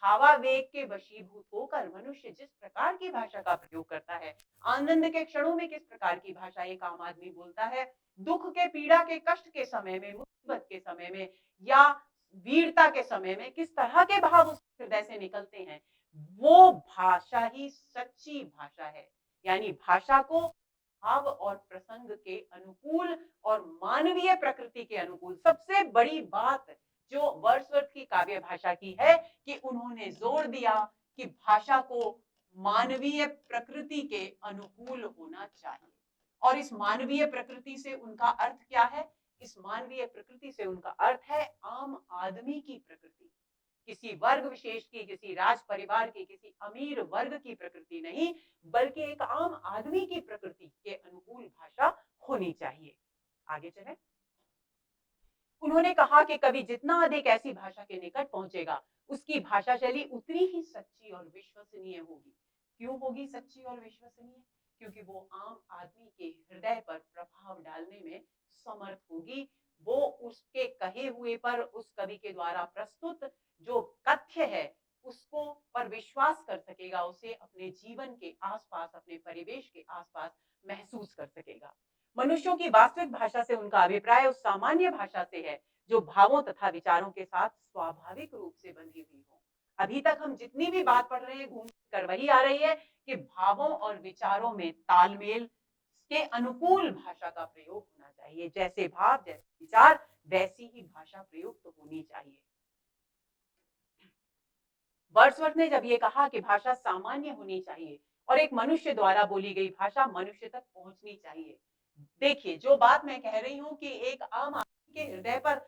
भावावेग के वशीभूत होकर मनुष्य जिस प्रकार की भाषा का प्रयोग करता है, आनंद के क्षणों में किस प्रकार की भाषा एक आम आदमी बोलता है, दुख के, पीड़ा के, कष्ट के समय में, मुसीबत के समय में या वीरता के समय में किस तरह के भाव उस हृदय से निकलते हैं, वो भाषा ही सच्ची भाषा है। यानी भाषा को भाव और प्रसंग के अनुकूल और मानवीय प्रकृति के अनुकूल, सबसे बड़ी बात जो वर्ड्सवर्थ की काव्य भाषा की है कि उन्होंने जोर दिया कि भाषा को मानवीय प्रकृति के अनुकूल होना चाहिए। और इस मानवीय प्रकृति से उनका अर्थ क्या है? इस मानवीय प्रकृति से उनका अर्थ है आम आदमी की प्रकृति, किसी वर्ग विशेष की, किसी राज परिवार की, किसी अमीर वर्ग की प्रकृति नहीं, बल्कि एक आम आदमी की प्रकृति के अनुकूल भाषा होनी चाहिए। आगे चलें। उन्होंने कहा कि कवि जितना अधिक ऐसी भाषा के निकट पहुंचेगा उसकी भाषा शैली उतनी ही सच्ची और विश्वसनीय होगी। क्यों होगी सच्ची और विश्वसनीय? क्योंकि वो आम आदमी के हृदय पर प्रभाव डालने में समर्थ होगी। वो उसके कहे हुए पर, उस कवि के द्वारा प्रस्तुत जो तथ्य है उसको पर विश्वास कर सकेगा, उसे अपने जीवन के आसपास, अपने परिवेश के आसपास महसूस कर सकेगा। मनुष्यों की वास्तविक भाषा से उनका अभिप्राय उस सामान्य भाषा से है जो भावों तथा विचारों के साथ स्वाभाविक रूप से बंधी हुई हो। अभी तक हम जितनी भी बात पढ़ रहे हैं घूम कर वही आ रही है कि भावों और विचारों में तालमेल के अनुकूल भाषा का प्रयोग होना चाहिए। जैसे भाव, जैसे विचार, वैसी ही भाषा प्रयुक्त होनी चाहिए। वर्ड्सवर्थ ने जब ये कहा कि भाषा सामान्य होनी चाहिए और एक मनुष्य द्वारा बोली गई भाषा मनुष्य तक पहुंचनी चाहिए। देखिए, जो बात मैं कह रही हूं कि एक आम आदमी के हृदय पर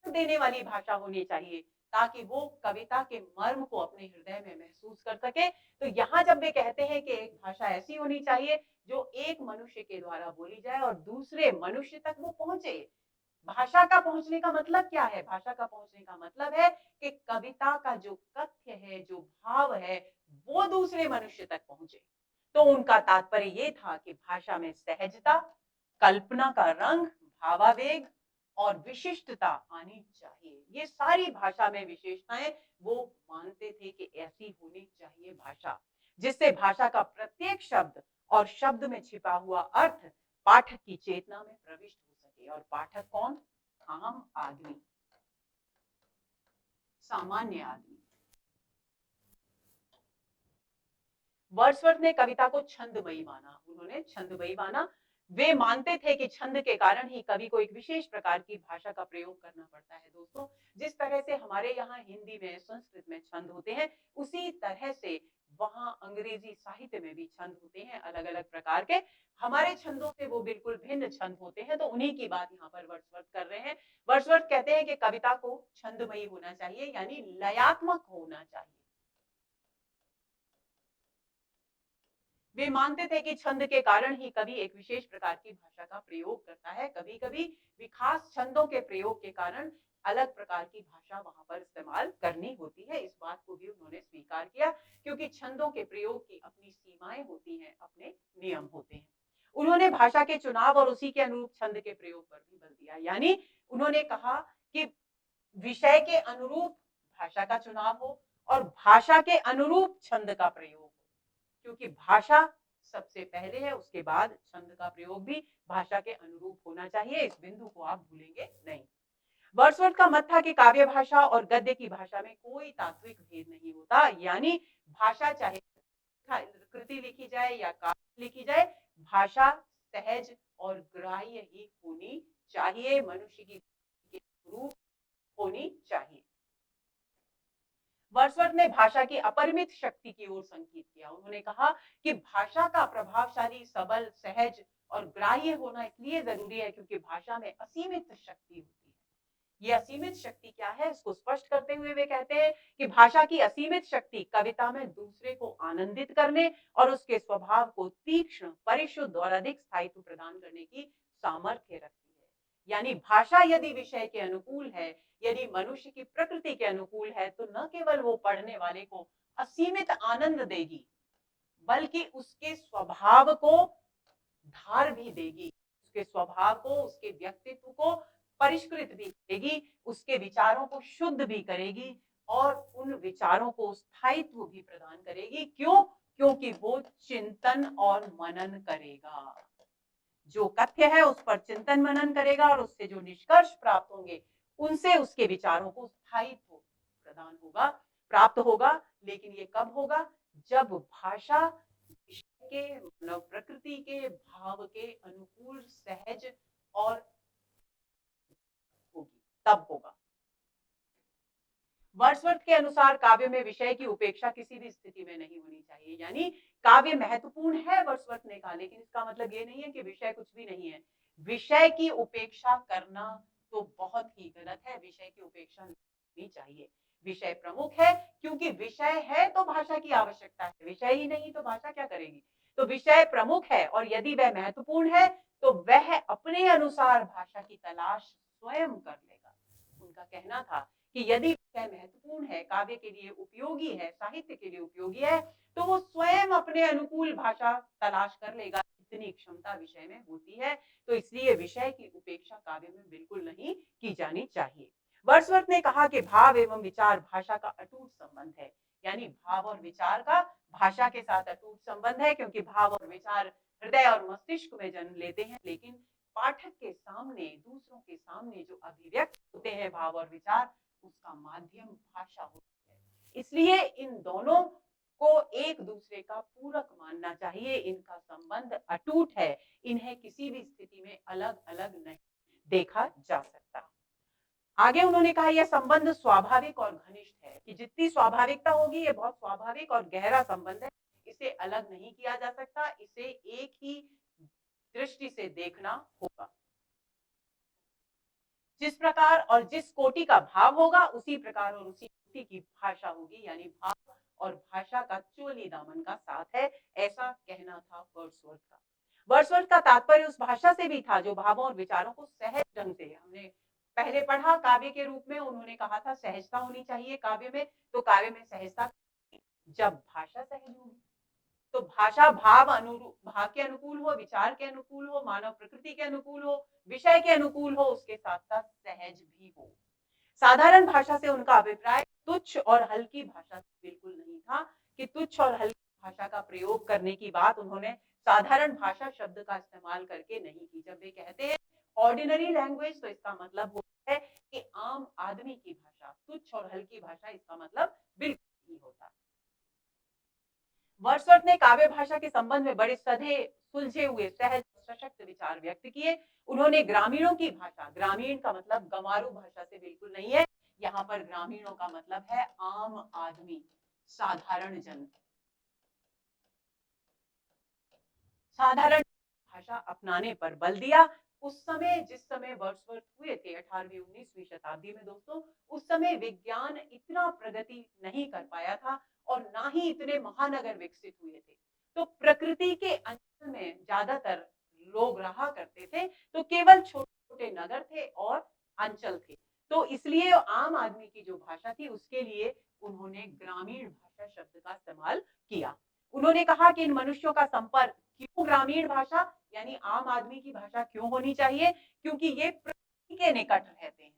देने वाली भाषा होनी चाहिए, ताकि वो कविता के मर्म को अपने हृदय में महसूस कर सके। तो यहाँ जब वे कहते हैं कि एक भाषा ऐसी होनी चाहिए जो एक मनुष्य के द्वारा बोली जाए और दूसरे मनुष्य तक वो पहुंचे। भाषा का पहुंचने का मतलब क्या है? भाषा का पहुंचने का मतलब है कि कविता का जो कथ्य है, जो भाव है, वो दूसरे मनुष्य तक पहुंचे। तो उनका तात्पर्य ये था कि भाषा में सहजता, कल्पना का रंग, भावावेग और विशिष्टता आनी चाहिए। ये सारी भाषा में विशेषताएं वो मानते थे कि ऐसी होनी चाहिए भाषा, जिससे भाषा का प्रत्येक शब्द और शब्द में छिपा हुआ अर्थ पाठक की चेतना में प्रविष्ट हो सके। और पाठक कौन? आम आदमी, सामान्य आदमी। वर्ड्सवर्थ ने कविता को छंदमयी माना। उन्होंने छंदमयी माना। वे मानते थे कि छंद के कारण ही कवि को एक विशेष प्रकार की भाषा का प्रयोग करना पड़ता है। दोस्तों, जिस तरह से हमारे यहाँ हिंदी में, संस्कृत में छंद होते हैं, उसी तरह से वहां अंग्रेजी साहित्य में भी छंद होते हैं, अलग अलग प्रकार के। हमारे छंदों से वो बिल्कुल भिन्न छंद होते हैं। तो उन्हीं की बात यहाँ पर वर्ड्सवर्थ कर रहे हैं। वर्ड्सवर्थ कहते हैं कि कविता को छंदमयी होना चाहिए, यानी लयात्मक होना चाहिए। वे मानते थे कि छंद के कारण ही कवि एक विशेष प्रकार की भाषा का प्रयोग करता है। कभी कभी विखास छंदों के प्रयोग के कारण अलग प्रकार की भाषा वहां पर इस्तेमाल करनी होती है। इस बात को भी उन्होंने स्वीकार किया, क्योंकि छंदों के प्रयोग की अपनी सीमाएं होती हैं, अपने नियम होते हैं। उन्होंने भाषा के चुनाव और उसी के अनुरूप छंद के प्रयोग पर भी बल दिया। यानी उन्होंने कहा कि विषय के अनुरूप भाषा का चुनाव हो और भाषा के अनुरूप छंद का प्रयोग हो, क्योंकि भाषा सबसे पहले है, उसके बाद छंद का प्रयोग भी भाषा के अनुरूप होना चाहिए। इस बिंदु को आप भूलेंगे नहीं। वर्ड्सवर्थ का मत था कि काव्य भाषा और गद्य की भाषा में कोई तात्विक भेद नहीं होता। यानी भाषा चाहे कृति लिखी जाए या काव्य लिखी जाए, भाषा सहज और ग्राह्य ही होनी चाहिए, मनुष्य की रूप होनी चाहिए। वर्ड्सवर्थ ने भाषा की अपरिमित शक्ति की ओर संकेत किया। उन्होंने कहा कि भाषा का प्रभावशाली, सबल, सहज और ग्राह्य होना इसलिए जरूरी है क्योंकि भाषा में असीमित शक्ति होती है। ये असीमित शक्ति क्या है, इसको स्पष्ट करते हुए वे कहते हैं कि भाषा की असीमित शक्ति कविता में दूसरे को आनंदित करने और उसके स्वभाव को तीक्ष्ण, परिशुद्ध और अधिक स्थायित्व प्रदान करने की सामर्थ्य रखती है। यानी भाषा यदि विषय के अनुकूल है, यदि मनुष्य की प्रकृति के अनुकूल है, तो न केवल वो पढ़ने वाले को असीमित आनंद देगी, बल्कि उसके स्वभाव को धार भी देगी, उसके स्वभाव को, उसके व्यक्तित्व को परिष्कृत भी करेगी, उसके विचारों को शुद्ध भी करेगी और उन विचारों को स्थायित्व भी प्रदान करेगी। क्यों? क्योंकि वो चिंतन और मनन करेगा। जो कथ्य है उस पर चिंतन मनन करेगा और उससे जो निष्कर्ष प्राप्त होंगे, उनसे उसके विचारों को स्थायित्व प्रदान होगा, प्राप्त होगा। लेकिन ये कब होगा? जब भाषा के, मानव प्रकृति के, भाव के अनुकूल, सहज और होगी, तब होगा। वर्ड्सवर्थ के अनुसार काव्य में विषय की उपेक्षा किसी भी स्थिति में नहीं होनी चाहिए। यानी काव्य महत्वपूर्ण है, वर्ड्सवर्थ ने कहा, लेकिन इसका मतलब ये नहीं है कि विषय कुछ भी नहीं है। विषय की उपेक्षा करना तो बहुत ही गलत है। विषय की उपेक्षा नहीं होनी चाहिए। विषय प्रमुख है, क्योंकि विषय है तो भाषा की आवश्यकता है, विषय ही नहीं तो भाषा क्या करेगी। तो विषय प्रमुख है और यदि वह महत्वपूर्ण है तो वह अपने अनुसार भाषा की तलाश स्वयं कर लेगा। उनका कहना था कि यदि विषय महत्वपूर्ण है, काव्य के लिए उपयोगी है, साहित्य के लिए उपयोगी है, तो वो स्वयं अपने अनुकूल भाषा तलाश कर लेगा। इतनी क्षमता विषय में होती है। तो इसलिए विषय की उपेक्षा काव्य में बिल्कुल नहीं की जानी चाहिए। वर्ड्सवर्थ ने कहा कि भाव एवं विचार भाषा का अटूट संबंध है। यानी भाव और विचार का भाषा के साथ अटूट संबंध है, क्योंकि भाव और विचार हृदय और मस्तिष्क में जन्म लेते हैं, लेकिन पाठक के सामने, दूसरों के सामने जो अभिव्यक्त होते हैं भाव और विचार, उसका माध्यम भाषा होती है। इसलिए इन दोनों को एक दूसरे का पूरक मानना चाहिए। इनका संबंध अटूट है, इन्हें किसी भी स्थिति में अलग अलग नहीं देखा जा सकता। आगे उन्होंने कहा यह संबंध स्वाभाविक और घनिष्ठ है, कि जितनी स्वाभाविकता होगी, ये बहुत स्वाभाविक और गहरा संबंध है, इसे अलग नहीं किया जा सकता, इसे एक ही दृष्टि से देखना होगा। जिस प्रकार और जिस कोटि का भाव होगा उसी प्रकार और उसी कोटि की भाषा होगी, यानी भाव और भाषा का चोली दामन का साथ है, ऐसा कहना था वर्ड्सवर्थ का। वर्ड्सवर्थ का तात्पर्य उस भाषा से भी था जो भावों और विचारों को सहज ढंग से, हमने पहले पढ़ा काव्य के रूप में, उन्होंने कहा था सहजता होनी चाहिए काव्य में, तो काव्य में सहजता जब भाषा सहज होगी, तो भाषा भाव के अनुकूल हो, विचार के अनुकूल हो, मानव प्रकृति के अनुकूल हो, विषय के अनुकूल हो, उसके साथ साथ सहज भी हो। साधारण भाषा से उनका अभिप्राय तुच्छ और हल्की भाषा से बिल्कुल नहीं था, कि तुच्छ और हल्की भाषा का प्रयोग करने की बात उन्होंने साधारण भाषा शब्द का इस्तेमाल करके नहीं की। जब वे कहते हैं ऑर्डिनरी लैंग्वेज, तो इसका मतलब होता है कि आम आदमी की भाषा। तुच्छ और हल्की भाषा, इसका मतलब बिल्कुल नहीं होता। वर्ड्सवर्थ ने काव्य भाषा के संबंध में बड़े सधे सुलझे हुए सहज सशक्त विचार व्यक्त किए। उन्होंने ग्रामीणों की भाषा, ग्रामीण का मतलब गंवारू भाषा से बिल्कुल नहीं है, यहाँ पर ग्रामीणों का मतलब है आम आदमी, साधारण जन, साधारण भाषा अपनाने पर बल दिया। उस समय जिस समय वर्ड्सवर्थ हुए थे 18वीं 19वीं शताब्दी में दोस्तों, उस समय विज्ञान इतना प्रगति नहीं कर पाया था और ना ही इतने महानगर विकसित हुए थे। तो प्रकृति के अंचल में ज्यादातर लोग रहा करते थे, तो केवल छोटे-छोटे नगर थे और अंचल थे। तो इसलिए आम आदमी की जो भाषा थी उसके लिए उन्होंने ग्रामीण भाषा शब्द का इस्तेमाल किया। उन्होंने कहा कि इन मनुष्यों का संपर्क क्यों ग्रामीण भाषा यानी आम आदमी की भाषा क्यों होनी चाहिए, क्योंकि ये प्रकृति के निकट रहते हैं।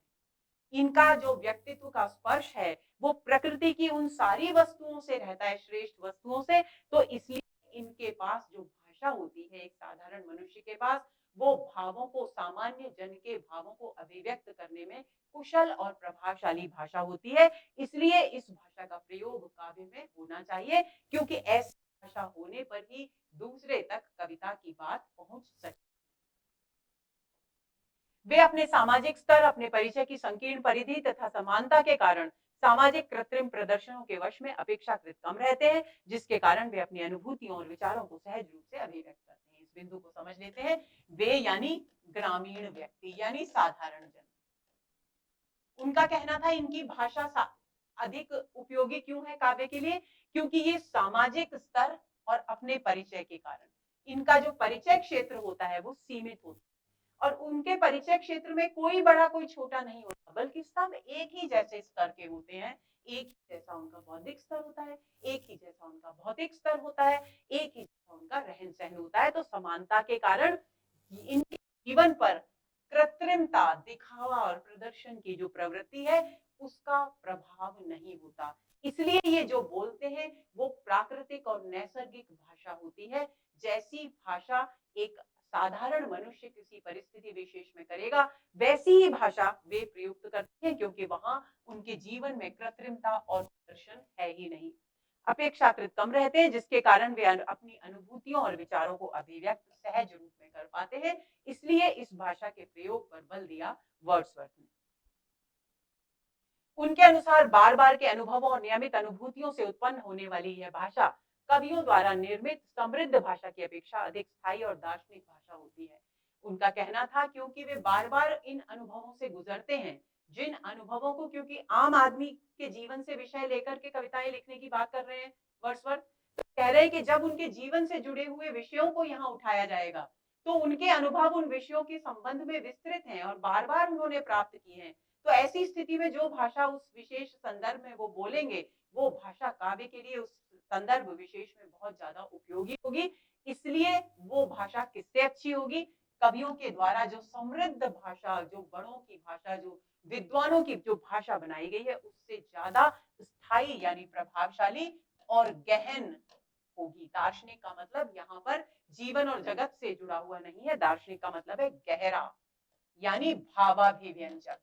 इनका जो व्यक्तित्व का स्पर्श है वो प्रकृति की उन सारी वस्तुओं से रहता है, श्रेष्ठ वस्तुओं से, तो इसलिए इनके पास जो भाषा होती है एक साधारण मनुष्य के पास, वो भावों को, सामान्य जन के भावों को अभिव्यक्त करने में कुशल और प्रभावशाली भाषा होती है। इसलिए इस भाषा का प्रयोग काव्य में होना चाहिए, क्योंकि ऐसी भाषा होने पर ही दूसरे तक कविता की बात पहुंच सके। वे अपने सामाजिक स्तर, अपने परिचय की संकीर्ण परिधि तथा समानता के कारण सामाजिक कृत्रिम प्रदर्शनों के वश में अपेक्षाकृत कम रहते हैं, जिसके कारण वे अपनी अनुभूतियों और विचारों को सहज रूप से अभिव्यक्त करते हैं। इस बिंदु को समझ लेते हैं। वे यानी ग्रामीण व्यक्ति, यानी साधारण जन। उनका कहना था इनकी भाषा अधिक उपयोगी क्यों है काव्य के लिए, क्योंकि ये सामाजिक स्तर और अपने परिचय के कारण, इनका जो परिचय क्षेत्र होता है वो सीमित होता है, और उनके परिचय क्षेत्र में कोई बड़ा कोई छोटा नहीं होता, बल्कि सब एक ही जैसे स्तर के होते हैं। एक ही जैसा उनका बौद्धिक स्तर होता है, एक ही जैसा उनका भौतिक स्तर होता है, एक ही जैसा उनका रहन सहन होता है। तो समानता के कारण इनके जीवन पर कृत्रिमता, दिखावा और प्रदर्शन की जो प्रवृत्ति है उसका प्रभाव नहीं होता। इसलिए ये जो बोलते हैं वो प्राकृतिक और नैसर्गिक भाषा होती है। जैसी भाषा एक साधारण मनुष्य किसी परिस्थिति विशेष में करेगा, वैसी ही भाषा वे प्रयुक्त करते हैं, क्योंकि वहां उनके जीवन में कृत्रिमता और प्रदर्शन है ही नहीं, अपेक्षाकृत कम रहते हैं, जिसके कारण वे अपनी अनुभूतियों और विचारों को अभिव्यक्त सहज रूप में कर पाते हैं। इसलिए इस भाषा के प्रयोग पर बल दिया वर्ड्सवर्थ ने। उनके अनुसार बार बार के अनुभवों और नियमित अनुभूतियों से उत्पन्न होने वाली यह भाषा कवियों द्वारा निर्मित समृद्ध भाषा की अपेक्षा अधिक स्थायी और दार्शनिक भाषा होती है। उनका कहना था क्योंकि वे बार बार इन अनुभवों से गुजरते हैं, जिन अनुभवों को, क्योंकि आम आदमी के जीवन से विषय लेकर के कविताएं लिखने की बात कर रहे हैं वर्ड्सवर्थ, तो कह रहे हैं कि जब उनके जीवन से जुड़े हुए विषयों को यहाँ उठाया जाएगा तो उनके अनुभव उन विषयों के संबंध में विस्तृत हैं और बार बार उन्होंने प्राप्त किए हैं। तो ऐसी स्थिति में जो भाषा उस विशेष संदर्भ में वो बोलेंगे, वो भाषा काव्य के लिए उस संदर्भ विशेष में बहुत ज्यादा उपयोगी होगी। इसलिए वो भाषा किससे अच्छी होगी, कवियों के द्वारा जो समृद्ध भाषा, जो बड़ों की भाषा, जो विद्वानों की जो भाषा बनाई गई है उससे ज्यादा स्थायी यानी प्रभावशाली और गहन होगी। दार्शनिक का मतलब यहाँ पर जीवन और जगत से जुड़ा हुआ नहीं है, दार्शनिक का मतलब है गहरा, यानी भावाभिव्यंजक,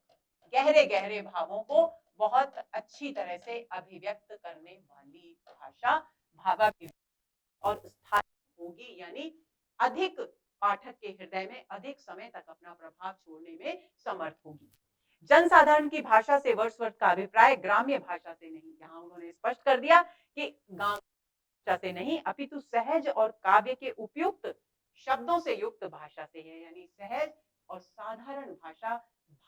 गहरे गहरे भावों को बहुत अच्छी तरह से अभिव्यक्त करने वाली भाषा भावाभिव्यंजक और स्थायी होगी, यानी अधिक पाठक के हृदय में अधिक समय तक अपना प्रभाव छोड़ने में समर्थ होगी। जनसाधारण की भाषा से वर्ड्सवर्थ का अभिप्राय ग्राम्य भाषा से नहीं, यहाँ उन्होंने स्पष्ट कर दिया कि गांव भाषा से नहीं, अपितु सहज और काव्य के उपयुक्त शब्दों से युक्त भाषा से है। यानी सहज और साधारण भाषा,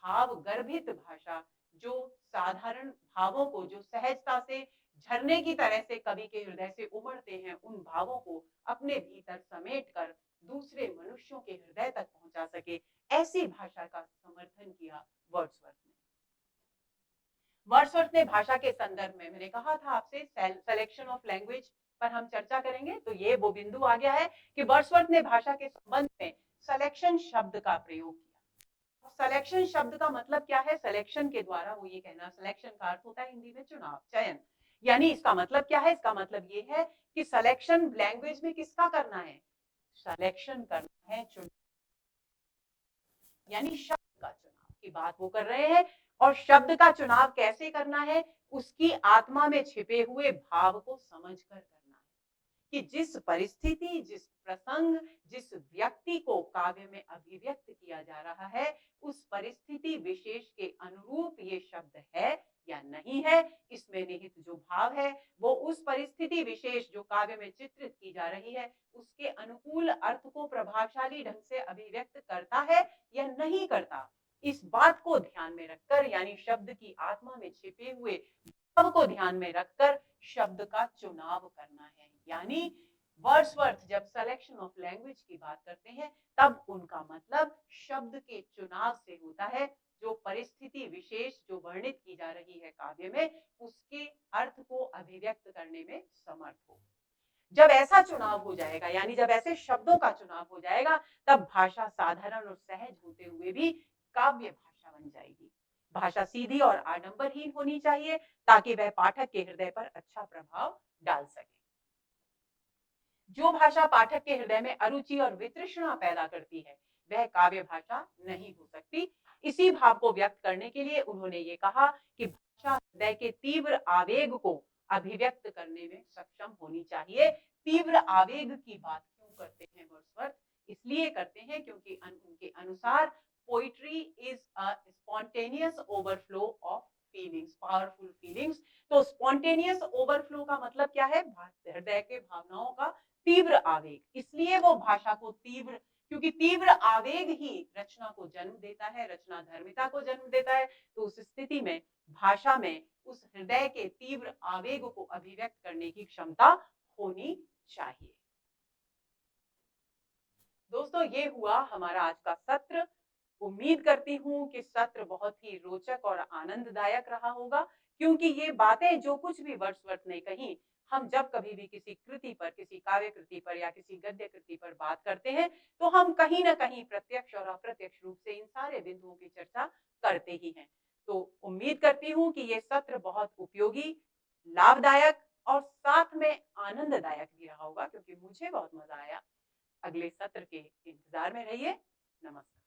भाव गर्भित भाषा, जो साधारण भावों को, जो सहजता से झरने की तरह से कवि के हृदय से उमड़ते हैं, उन भावों को अपने भीतर समेट कर दूसरे मनुष्यों के हृदय तक पहुंचा सके, ऐसी भाषा का समर्थन किया वर्ड्सवर्थ ने। वर्ड्सवर्थ ने भाषा के संदर्भ में, मैंने कहा था आपसे सिलेक्शन ऑफ लैंग्वेज पर हम चर्चा करेंगे, तो ये वो बिंदु आ गया है कि वर्ड्सवर्थ ने भाषा के संबंध में सिलेक्शन शब्द का प्रयोग किया। सिलेक्शन शब्द का मतलब क्या है? सिलेक्शन के द्वारा वो ये कहना, सिलेक्शन का अर्थ होता है हिंदी में चुनाव, चयन। यानी इसका मतलब क्या है? इसका मतलब ये है कि सिलेक्शन लैंग्वेज में किसका करना है? सिलेक्शन करना है, चुनाव, यानी शब्द का चुनाव की बात वो कर रहे हैं। और शब्द का चुनाव कैसे करना है? उसकी आत्मा में छिपे हुए भाव को समझकर करना है कि जिस परिस्थिति, जिस प्रसंग, जिस व्यक्ति को काव्य में अभिव्यक्त किया जा रहा है, उस परिस्थिति विशेष के अनुरूप ये शब्द है या नहीं है। इसमें निहित जो भाव है वो उस परिस्थिति विशेष जो काव्य में चित्रित की जा रही है, उसके अनुकूल अर्थ को प्रभावशाली ढंग से अभिव्यक्त करता है या नहीं करता। इस बात को ध्यान में रखकर, यानी शब्द की आत्मा में छिपे हुए भाव को ध्यान में रखकर शब्द का चुनाव करना है। यानी वर्ड्सवर्थ जब सिलेक्शन ऑफ लैंग्वेज की बात करते हैं, तब उनका मतलब शब्द के चुनाव से होता है, जो परिस्थिति विशेष जो वर्णित की जा रही है काव्य में, उसके अर्थ को अभिव्यक्त करने में समर्थ हो। जब ऐसा चुनाव हो जाएगा, यानी जब ऐसे शब्दों का चुनाव हो जाएगा, तब भाषा साधारण और सहज होते हुए भी काव्य भाषा बन जाएगी। भाषा सीधी और आडंबरहीन होनी चाहिए ताकि वह पाठक के हृदय पर अच्छा प्रभाव डाल सके। जो भाषा पाठक के हृदय में अरुचि और वितृष्णा पैदा करती है, वह काव्य भाषा नहीं हो सकती। इसी भाव को व्यक्त करने के लिए उन्होंने ये कहा कि भाषा हृदय के तीव्र आवेग को अभिव्यक्त करने में सक्षम होनी चाहिए। तीव्र आवेग की बात क्यों करते हैं वर्ड्सवर्थ? इसलिए करते हैं क्योंकि उनके अनुसार poetry is a spontaneous overflow of feelings, powerful feelings. तो स्पॉन्टेनियस ओवरफ्लो का मतलब क्या है? हृदय के भावनाओं का तीव्र आवेग। इसलिए वो भाषा को तीव्र, क्योंकि तीव्र आवेग ही रचना को जन्म देता है, रचना धर्मिता को जन्म देता है। तो उस स्थिति में भाषा में उस हृदय के तीव्र आवेग को अभिव्यक्त करने की क्षमता होनी चाहिए। दोस्तों, ये हुआ हमारा आज का सत्र। उम्मीद करती हूँ कि सत्र बहुत ही रोचक और आनंददायक रहा होगा, क्योंकि ये बातें जो कुछ भी वर्ड्सवर्थ ने कही, हम जब कभी भी किसी कृति पर, किसी काव्य कृति पर या किसी गद्य कृति पर बात करते हैं, तो हम कहीं ना कहीं प्रत्यक्ष और अप्रत्यक्ष रूप से इन सारे बिंदुओं की चर्चा करते ही हैं। तो उम्मीद करती हूँ कि ये सत्र बहुत उपयोगी, लाभदायक और साथ में आनंददायक भी रहा होगा, क्योंकि मुझे बहुत मजा आया। अगले सत्र के इंतजार में रहिए। नमस्कार।